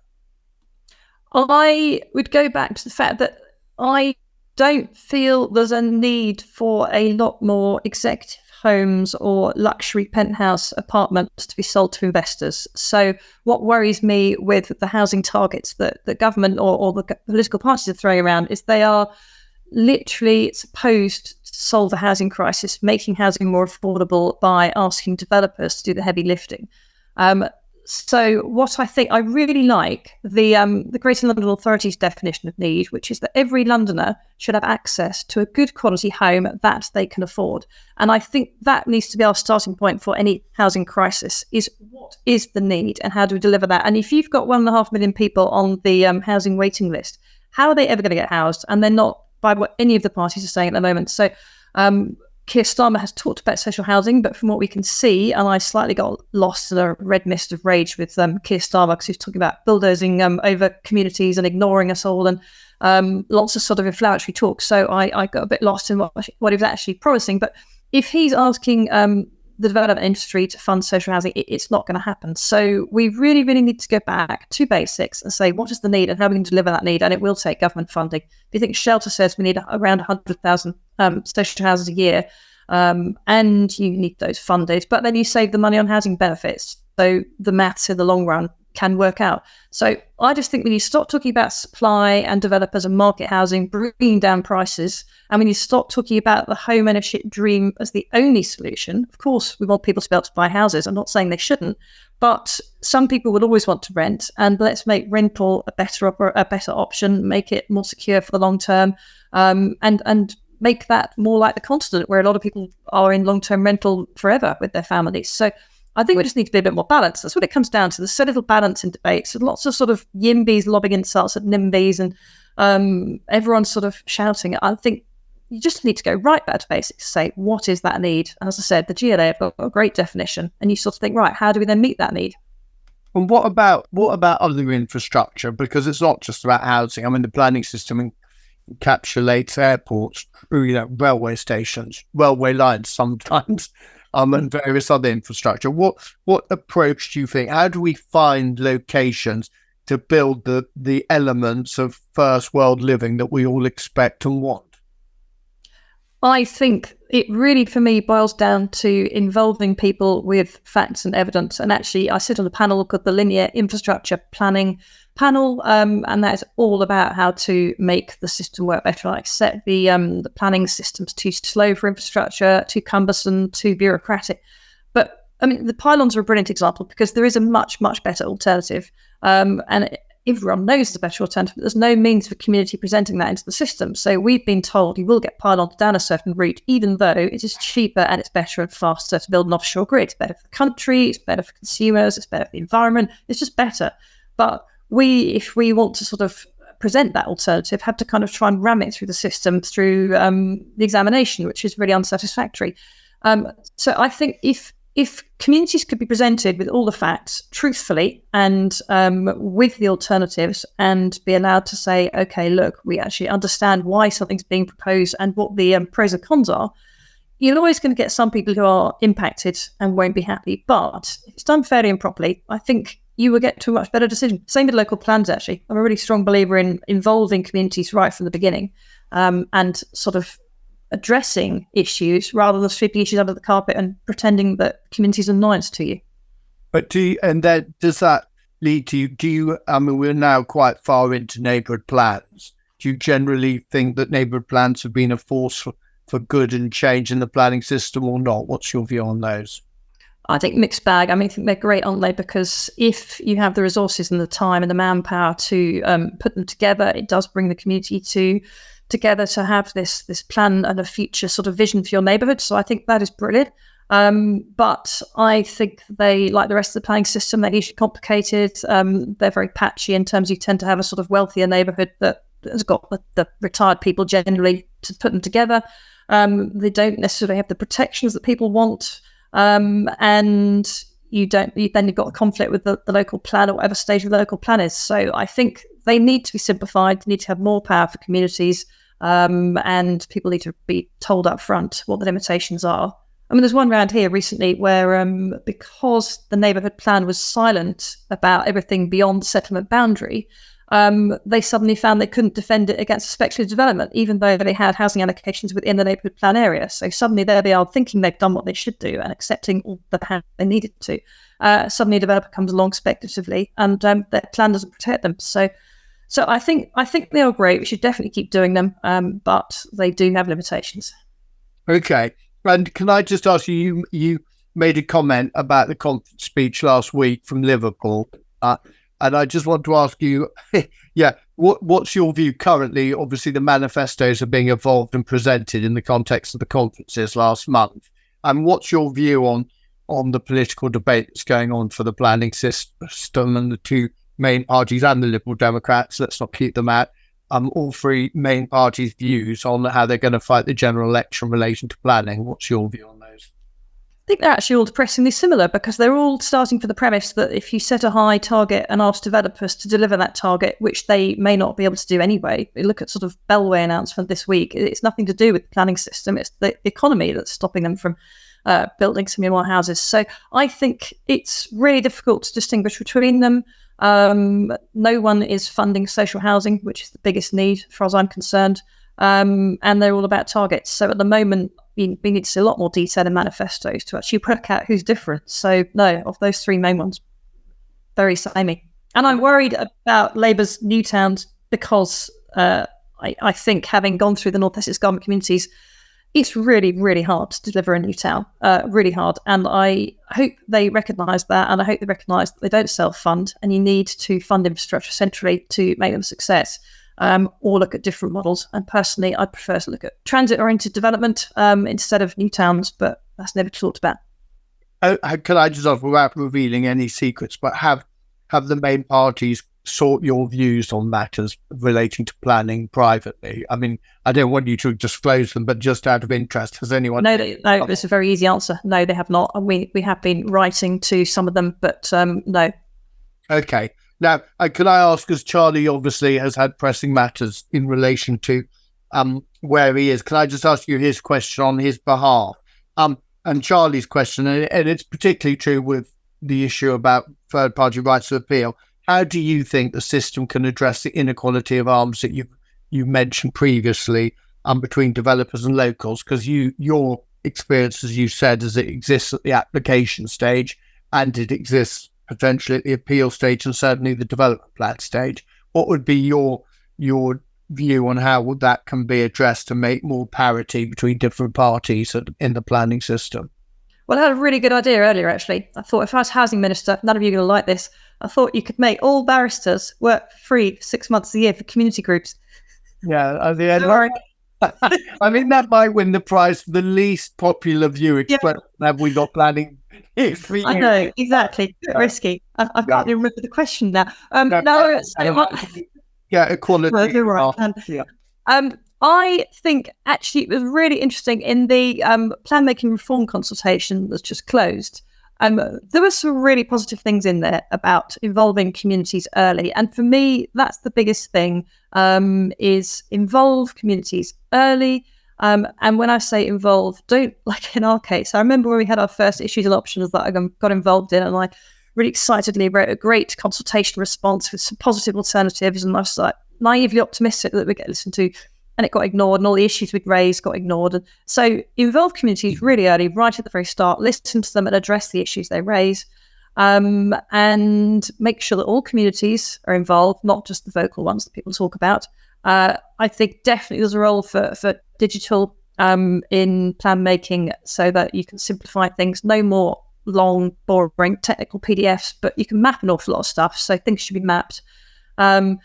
I would go back to the fact that I don't feel there's a need for a lot more executive homes or luxury penthouse apartments to be sold to investors. So what worries me with the housing targets that the government or the political parties are throwing around is they are literally supposed to solve the housing crisis, making housing more affordable by asking developers to do the heavy lifting. So what I think, I really like the Greater London Authority's definition of need, which is that every Londoner should have access to a good quality home that they can afford. And I think that needs to be our starting point for any housing crisis, is what is the need and how do we deliver that? And if you've got 1.5 million people on the housing waiting list, how are they ever going to get housed? And they're not, by what any of the parties are saying at the moment. So Keir Starmer has talked about social housing, but from what we can see, and I slightly got lost in a red mist of rage with Keir Starmer because he's talking about bulldozing over communities and ignoring us all, and lots of sort of inflammatory talk. So I got a bit lost in what he was actually promising. But if he's asking the development industry to fund social housing, it's not going to happen. So we really, really need to go back to basics and say, what is the need and how we can deliver that need? And it will take government funding. If you think Shelter says we need around 100,000 social houses a year, and you need those funded, but then you save the money on housing benefits. So the maths in the long run can work out. So I just think we need to stop talking about supply and developers and market housing, bringing down prices. And we need to stop talking about the home ownership dream as the only solution. Of course, we want people to be able to buy houses. I'm not saying they shouldn't, but some people would always want to rent, and let's make rental a better option, make it more secure for the long term, and make that more like the continent, where a lot of people are in long-term rental forever with their families. So I think we just need to be a bit more balanced. That's what it comes down to. There's so little balance in debates. There's lots of sort of YIMBYs lobbing insults at NIMBYs and everyone's sort of shouting. I think you just need to go right back to basics, say, what is that need? And as I said, the GLA have got a great definition. And you sort of think, right, how do we then meet that need? And what about other infrastructure? Because it's not just about housing. I mean, the planning system encapsulates airports, railway stations, railway lines sometimes, and various other infrastructure. What approach do you think? How do we find locations to build the elements of first world living that we all expect and want? I think it really, for me, boils down to involving people with facts and evidence. And actually, I sit on a panel called the Linear Infrastructure Planning Panel, and that is all about how to make the system work better. I accept the planning system's too slow for infrastructure, too cumbersome, too bureaucratic. But I mean, the pylons are a brilliant example because there is a much, much better alternative. And everyone knows the better alternative, but there's no means for community presenting that into the system. So we've been told you will get pylons down a certain route, even though it is cheaper and it's better and faster to build an offshore grid. It's better for the country, it's better for consumers, it's better for the environment, it's just better. But if we want to sort of present that alternative, have to kind of try and ram it through the system through the examination, which is really unsatisfactory. So I think if communities could be presented with all the facts truthfully and with the alternatives and be allowed to say, okay, look, we actually understand why something's being proposed and what the pros and cons are, you're always going to get some people who are impacted and won't be happy. But if it's done fairly and properly, I think you will get to a much better decision. Same with local plans, actually. I'm a really strong believer in involving communities right from the beginning and sort of addressing issues rather than sweeping issues under the carpet and pretending that communities are annoyance to you. But does that lead to I mean, we're now quite far into neighbourhood plans. Do you generally think that neighbourhood plans have been a force for good and change in the planning system or not? What's your view on those? I think mixed bag. I mean, I think they're great, aren't they? Because if you have the resources and the time and the manpower to put them together, it does bring the community together to have this plan and a future sort of vision for your neighbourhood. So I think that is brilliant. But I think they, like the rest of the planning system, they're hugely complicated. They're very patchy in terms you tend to have a sort of wealthier neighbourhood that has got the retired people generally to put them together. They don't necessarily have the protections that people want. And you've got a conflict with the local plan or whatever stage of the local plan is. So I think they need to be simplified. They need to have more power for communities, and people need to be told up front what the limitations are. I mean, there's one round here recently where because the neighbourhood plan was silent about everything beyond the settlement boundary, they suddenly found they couldn't defend it against speculative development, even though they had housing allocations within the neighbourhood plan area. So suddenly there they are thinking they've done what they should do and accepting all the power they needed to. Suddenly a developer comes along speculatively and their plan doesn't protect them. So I think they are great. We should definitely keep doing them, but they do have limitations. Okay. And can I just ask you, you made a comment about the conference speech last week from Liverpool. And I just want to ask you, what's your view currently? Obviously, the manifestos are being evolved and presented in the context of the conferences last month. And what's your view on the political debate that's going on for the planning system and the two main parties and the Liberal Democrats? Let's not keep them out. All three main parties' views on how they're going to fight the general election in relation to planning. What's your view on those? I think they're actually all depressingly similar because they're all starting from the premise that if you set a high target and ask developers to deliver that target, which they may not be able to do anyway. You look at sort of Bellway announcement this week. It's nothing to do with the planning system. It's the economy that's stopping them from building some more houses. So I think it's really difficult to distinguish between them. No one is funding social housing, which is the biggest need, as far as I'm concerned. And they're all about targets. So at the moment, we need to see a lot more detail in manifestos to actually work out who's different. So no, of those three main ones, very samey. And I'm worried about Labour's new towns because I think having gone through the North Essex government communities, it's really, really hard to deliver a new town, really hard. And I hope they recognise that, and I hope they recognise that they don't self-fund, and you need to fund infrastructure centrally to make them a success. Or look at different models. And personally, I prefer to look at transit-oriented development instead of new towns, but that's never talked about. Can I just ask, without revealing any secrets, but have the main parties sought your views on matters relating to planning privately? I mean, I don't want you to disclose them, but just out of interest, has anyone? No, it's a very easy answer. No, they have not. And we have been writing to some of them, but no. Okay. Now, can I ask, because Charlie obviously has had pressing matters in relation to where he is, can I just ask you his question on his behalf? And Charlie's question, and it's particularly true with the issue about third-party rights of appeal. How do you think the system can address the inequality of arms that you mentioned previously between developers and locals? Because your experience, as you said, is it exists at the application stage and it exists potentially at the appeal stage and certainly the development plan stage. What would be your view on how that can be addressed to make more parity between different parties in the planning system? Well, I had a really good idea earlier, actually. I thought if I was housing minister, none of you are going to like this. I thought you could make all barristers work free for 6 months a year for community groups. Yeah, at the end. I mean, that might win the prize for the least popular view expression. Have we got planning? I know, exactly. Risky. I can't even remember the question now. Equality. Well, you're right. I think actually it was really interesting in the plan making reform consultation that's just closed. There were some really positive things in there about involving communities early. And for me, that's the biggest thing, is involve communities early. And when I say involve, don't, like in our case, I remember when we had our first issues and options that I got involved in, and I really excitedly wrote a great consultation response with some positive alternatives. And I was like naively optimistic that we'd get listened to. And it got ignored, and all the issues we'd raised got ignored. And so involve communities really early, right at the very start, listen to them and address the issues they raise, and make sure that all communities are involved, not just the vocal ones that people talk about. I think definitely there's a role for digital in plan making so that you can simplify things. No more long, boring technical PDFs, but you can map an awful lot of stuff. So things should be mapped. And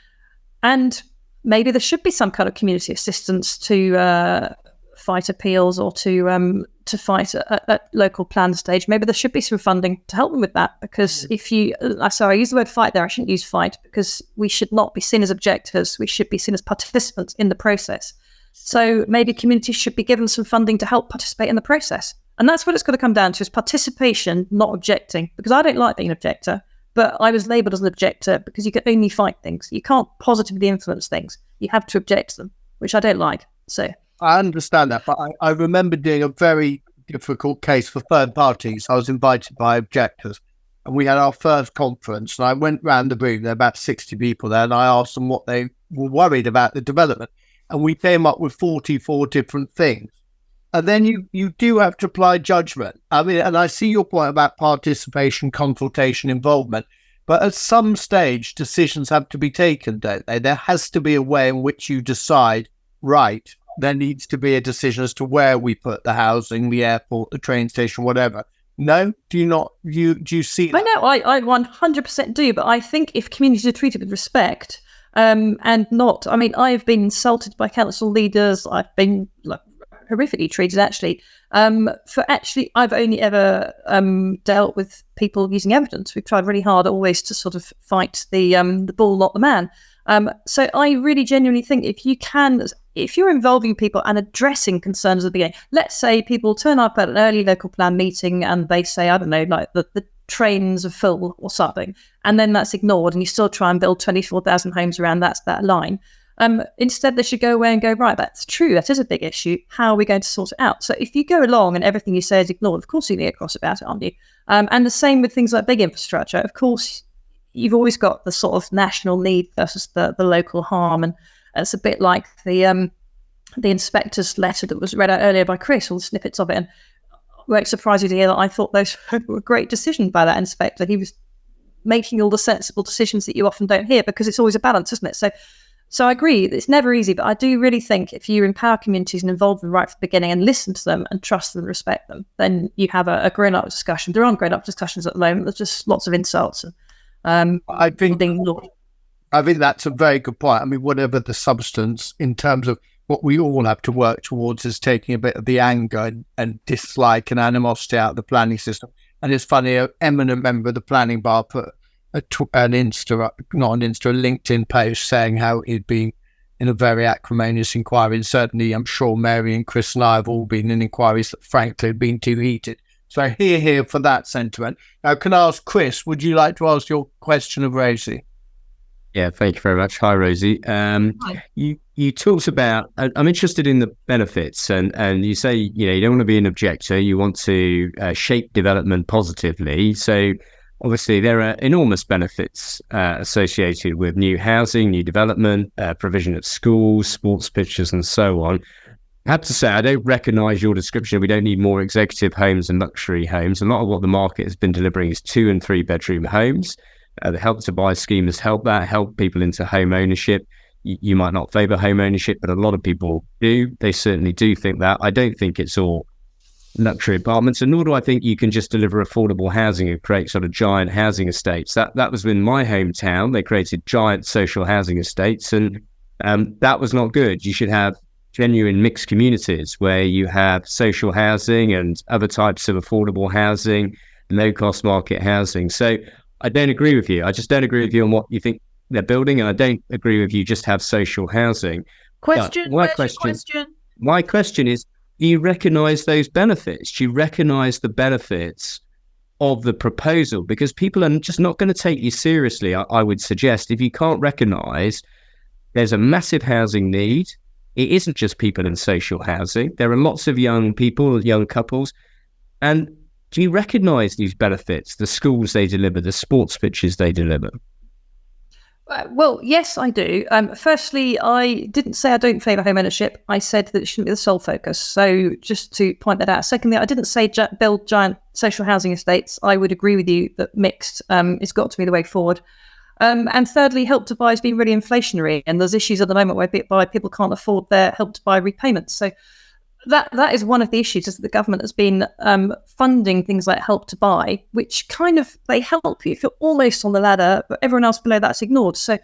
maybe there should be some kind of community assistance to fight appeals or to fight at local plan stage. Maybe there should be some funding to help them with that, because I use the word fight there, I shouldn't use fight, because we should not be seen as objectors, we should be seen as participants in the process. So maybe communities should be given some funding to help participate in the process. And that's what it's got to come down to, is participation, not objecting, because I don't like being an objector. But I was labelled as an objector because you can only fight things. You can't positively influence things. You have to object to them, which I don't like. So I understand that, but I remember doing a very difficult case for third parties. I was invited by objectors, and we had our first conference, and I went round the room. There were about 60 people there, and I asked them what they were worried about the development. And we came up with 44 different things. And then you do have to apply judgment. I mean, and I see your point about participation, consultation, involvement, but at some stage, decisions have to be taken, don't they? There has to be a way in which you decide, right, there needs to be a decision as to where we put the housing, the airport, the train station, whatever. No? Do you not? Do you see that? I 100% do, but I think if communities are treated with respect, and not, I mean, I've been insulted by council leaders, I've been horrifically treated, actually. I've only ever dealt with people using evidence. We've tried really hard always to sort of fight the bull, not the man. So I really genuinely think if you're involving people and addressing concerns at the beginning, let's say people turn up at an early local plan meeting and they say, I don't know, like the trains are full or something, and then that's ignored and you still try and build 24,000 homes around that line. Instead, they should go away and go, right, that's true, that is a big issue. How are we going to sort it out? So if you go along and everything you say is ignored, of course you're going to get cross about it, aren't you? And the same with things like big infrastructure. Of course, you've always got the sort of national need versus the local harm. And it's a bit like the inspector's letter that was read out earlier by Chris, all the snippets of it. And it won't surprise you to hear that I thought those were a great decision by that inspector. He was making all the sensible decisions that you often don't hear, because it's always a balance, isn't it? So I agree, it's never easy, but I do really think if you empower communities and involve them right from the beginning and listen to them and trust them and respect them, then you have a grown-up discussion. There aren't grown-up discussions at the moment. There's just lots of insults. And, I think that's a very good point. I mean, whatever the substance, in terms of what we all have to work towards, is taking a bit of the anger and dislike and animosity out of the planning system And it's funny, an eminent member of the planning bar put a LinkedIn post saying how he'd been in a very acrimonious inquiry. And certainly, I'm sure Mary and Chris and I have all been in inquiries that, frankly, have been too heated. So here for that sentiment. Now, can I ask Chris, would you like to ask your question of Rosie? Yeah, thank you very much. Hi, Rosie. You talked about, I'm interested in the benefits, and you say, you don't want to be an objector, you want to shape development positively. So obviously there are enormous benefits associated with new housing, new development, provision of schools, sports pitches, and so on. I have to say, I don't recognise your description. We don't need more executive homes and luxury homes. A lot of what the market has been delivering is 2 and 3 bedroom homes. The Help to Buy scheme has helped people into home ownership. You might not favour home ownership, but a lot of people do. They certainly do think that. I don't think it's all luxury apartments, and nor do I think you can just deliver affordable housing and create sort of giant housing estates. That was in my hometown. They created giant social housing estates, and that was not good. You should have genuine mixed communities where you have social housing and other types of affordable housing, low-cost market housing. So I don't agree with you. I just don't agree with you on what you think they're building, and I don't agree with you just have social housing. My question is, do you recognise those benefits? Do you recognise the benefits of the proposal? Because people are just not going to take you seriously, I would suggest, if you can't recognise there's a massive housing need. It isn't just people in social housing. There are lots of young people, young couples. And do you recognise these benefits, the schools they deliver, the sports pitches they deliver? Well, yes, I do. Firstly, I didn't say I don't favour home ownership. I said that it shouldn't be the sole focus. So just to point that out. Secondly, I didn't say build giant social housing estates. I would agree with you that mixed has got to be the way forward. And thirdly, Help to Buy has been really inflationary, and there's issues at the moment where people can't afford their Help to Buy repayments. So that is one of the issues, is that the government has been funding things like Help to Buy, which kind of, they help you if you're almost on the ladder, but everyone else below that's ignored. So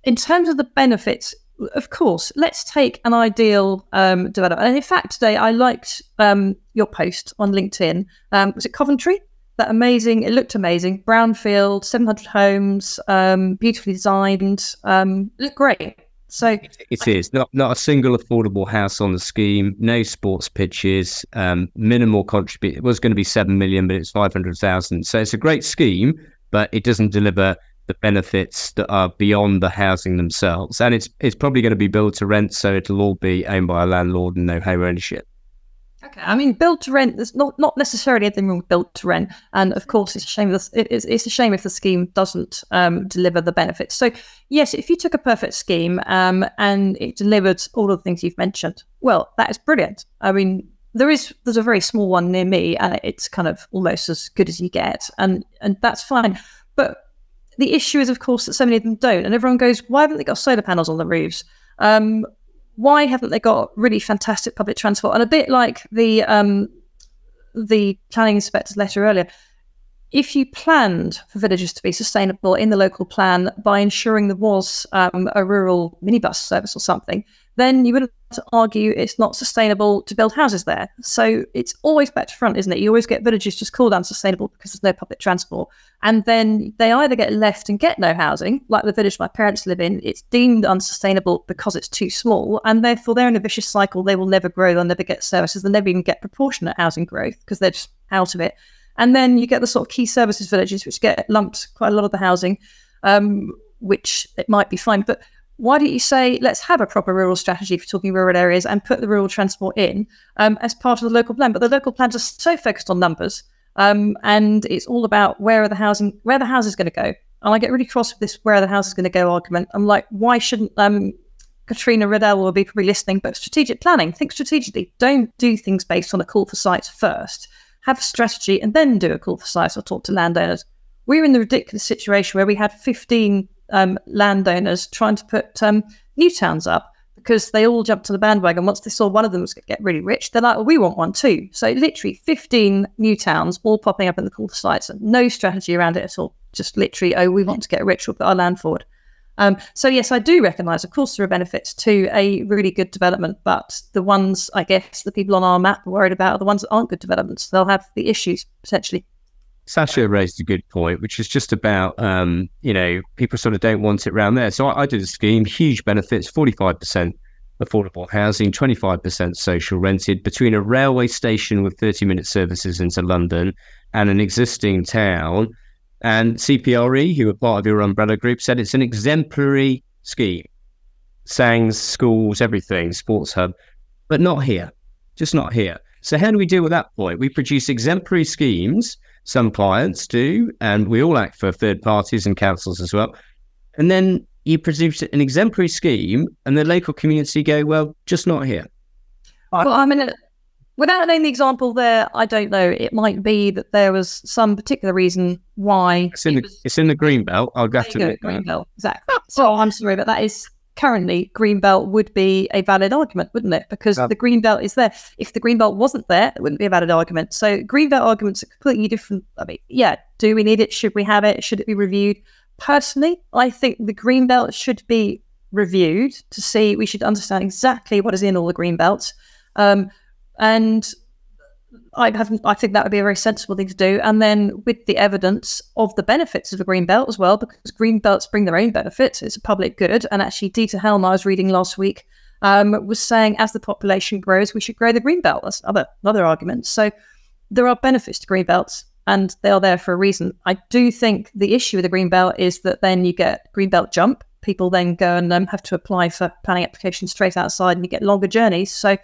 in terms of the benefits, of course, let's take an ideal development. And in fact, today I liked your post on LinkedIn. Was it Coventry? That amazing, it looked amazing. Brownfield, 700 homes, beautifully designed, looked great. So it is not a single affordable house on the scheme, no sports pitches, minimal contribute. It was going to be 7 million, but it's 500,000. So it's a great scheme, but it doesn't deliver the benefits that are beyond the housing themselves. And it's probably going to be built to rent, so it'll all be owned by a landlord and no home ownership. Okay, I mean, build to rent. There's not necessarily anything wrong with build to rent, and of course, it's a shame. It's a shame if the scheme doesn't deliver the benefits. So, yes, if you took a perfect scheme and it delivered all of the things you've mentioned, well, that is brilliant. I mean, there's a very small one near me, and it's kind of almost as good as you get, and that's fine. But the issue is, of course, that so many of them don't, and everyone goes, "Why haven't they got solar panels on the roofs? Why haven't they got really fantastic public transport?" And a bit like the planning inspector's letter earlier, if you planned for villages to be sustainable in the local plan by ensuring there was a rural minibus service or something, then you wouldn't have to argue it's not sustainable to build houses there. So it's always back to front, isn't it? You always get villages just called unsustainable because there's no public transport. And then they either get left and get no housing, like the village my parents live in. It's deemed unsustainable because it's too small, and therefore they're in a vicious cycle. They will never grow, they'll never get services, they'll never even get proportionate housing growth because they're just out of it. And then you get the sort of key services villages, which get lumped quite a lot of the housing, which it might be fine. But why don't you say, let's have a proper rural strategy for talking rural areas and put the rural transport in as part of the local plan? But the local plans are so focused on numbers, and it's all about where the house is going to go. And I get really cross with this where the house is going to go argument. I'm like, why shouldn't Katrina Riddell will be probably listening, but strategic planning, think strategically. Don't do things based on a call for sites first. Have a strategy and then do a call for sites or talk to landowners. We're in the ridiculous situation where we had 15 landowners trying to put new towns up because they all jumped to the bandwagon. Once they saw one of them was going to get really rich, they're like, well, we want one too. So literally 15 new towns all popping up in the call for sites and no strategy around it at all. Just literally, oh, we want to get rich, we'll put our land forward. So yes, I do recognise, of course, there are benefits to a really good development, but the ones, I guess, the people on our map are worried about are the ones that aren't good developments. They'll have the issues, potentially. Sasha raised a good point, which is just about, people sort of don't want it around there. So I did a scheme, huge benefits, 45% affordable housing, 25% social rented between a railway station with 30-minute services into London and an existing town. And CPRE, who are part of your umbrella group, said it's an exemplary scheme. Sangs, schools, everything, sports hub, but not here, just not here. So how do we deal with that point? We produce exemplary schemes, some clients do, and we all act for third parties and councils as well. And then you produce an exemplary scheme and the local community go, well, just not here. Well, I mean, without naming the example there, I don't know. It might be that there was some particular reason why. It's in the Greenbelt. I'll have to admit that. Greenbelt, exactly. So I'm sorry, but that is currently Greenbelt would be a valid argument, wouldn't it? Because the Greenbelt is there. If the Greenbelt wasn't there, it wouldn't be a valid argument. So Greenbelt arguments are completely different. I mean, yeah, do we need it? Should we have it? Should it be reviewed? Personally, I think the Greenbelt should be reviewed to see, we should understand exactly what is in all the Greenbelts. And I think that would be a very sensible thing to do. And then with the evidence of the benefits of the Greenbelt as well, because Greenbelts bring their own benefits, it's a public good. And actually, Dieter Helm, I was reading last week, was saying as the population grows, we should grow the Greenbelt. That's another argument. So there are benefits to Greenbelts, and they are there for a reason. I do think the issue with the Greenbelt is that then you get Greenbelt jump. People then go and have to apply for planning applications straight outside, and you get longer journeys. So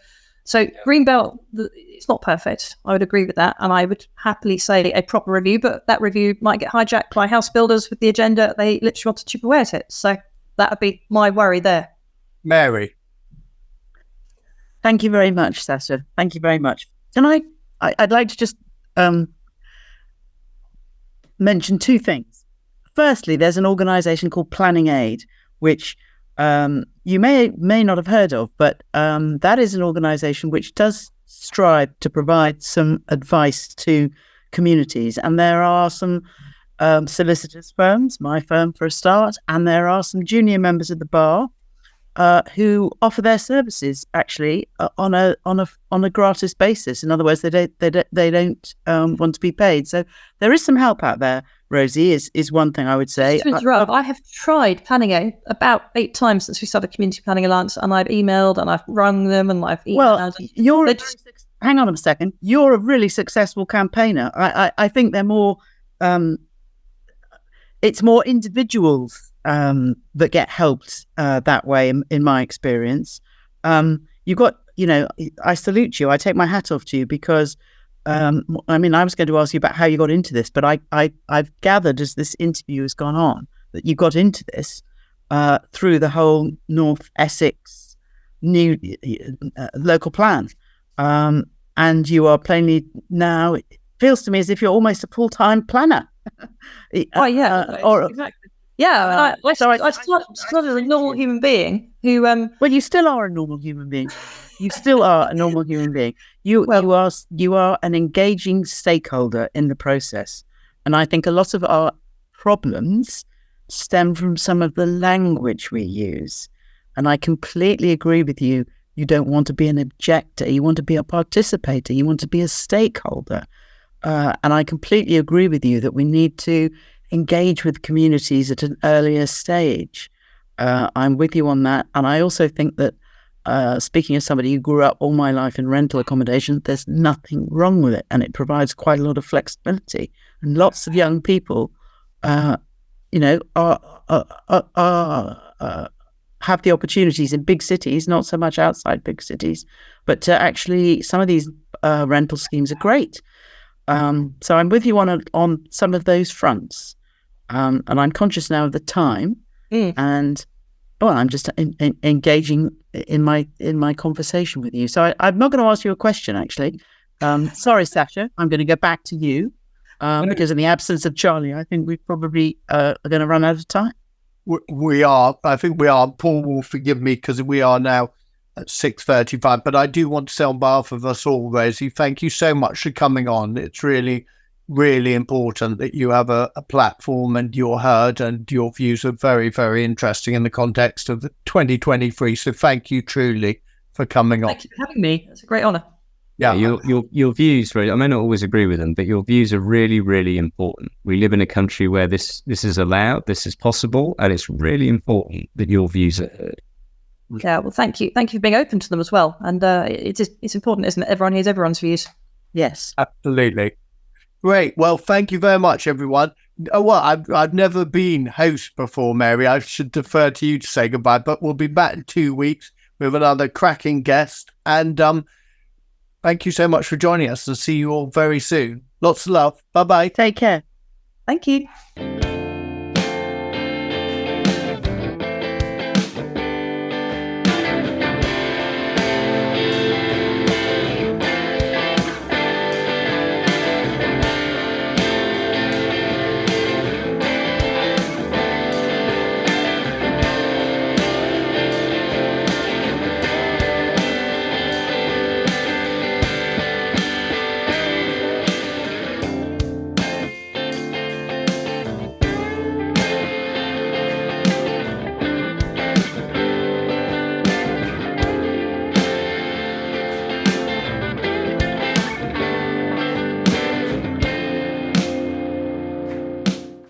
Greenbelt, it's not perfect. I would agree with that. And I would happily say a proper review, but that review might get hijacked by house builders with the agenda they literally want to chip away at it. So that would be my worry there. Mary. Thank you very much, Sasha. Thank you very much. I'd like to just mention two things. Firstly, there's an organisation called Planning Aid, which you may not have heard of, but that is an organisation which does strive to provide some advice to communities. And there are some solicitors firms, my firm for a start, and there are some junior members of the bar who offer their services actually on a gratis basis. In other words, they don't want to be paid. So there is some help out there. Rosie is one thing I would say. I have tried Planning Aid about 8 times since we started Community Planning Alliance, and I've emailed and I've rung them and I've emailed. Well, hang on a second. You're a really successful campaigner. I think they're more. It's more individuals that get helped that way. In my experience, you've got. I salute you. I take my hat off to you because. I was going to ask you about how you got into this, but I've gathered as this interview has gone on that you got into this through the whole North Essex new local plan, and you are plainly now. It feels to me as if you're almost a full-time planner. Exactly. Yeah, I started as a normal human being who. Well, you still are a normal human being. You still are a normal human being. You are an engaging stakeholder in the process, and I think a lot of our problems stem from some of the language we use. And I completely agree with you. You don't want to be an objector. You want to be a participator. You want to be a stakeholder. And I completely agree with you that we need to engage with communities at an earlier stage. I'm with you on that. And I also think that speaking as somebody who grew up all my life in rental accommodation, there's nothing wrong with it. And it provides quite a lot of flexibility. And lots of young people, have the opportunities in big cities, not so much outside big cities, but actually some of these rental schemes are great. So I'm with you on some of those fronts. And I'm conscious now of the time, and I'm just engaging in my conversation with you. So I'm not going to ask you a question, actually. Sorry, Sasha. I'm going to go back to you because in the absence of Charlie, I think we probably are going to run out of time. We are. I think we are. Paul will forgive me because we are now at 6:35. But I do want to say on behalf of us all, Rosie, thank you so much for coming on. It's really, really important that you have a platform and you're heard, and your views are very, very interesting in the context of the 2023. So thank you truly for coming on. Thank you for having me. It's a great honour. Yeah. Your views, I may not always agree with them, but your views are really, really important. We live in a country where this is allowed, this is possible, and it's really important that your views are heard. Yeah, well, thank you for being open to them as well. And it's important, isn't it? Everyone hears everyone's views. Yes. Absolutely. Great. Well, thank you very much, everyone. Oh, well, I've never been host before, Mary. I should defer to you to say goodbye, but we'll be back in 2 weeks with another cracking guest. And thank you so much for joining us, and see you all very soon. Lots of love. Bye-bye. Take care. Thank you.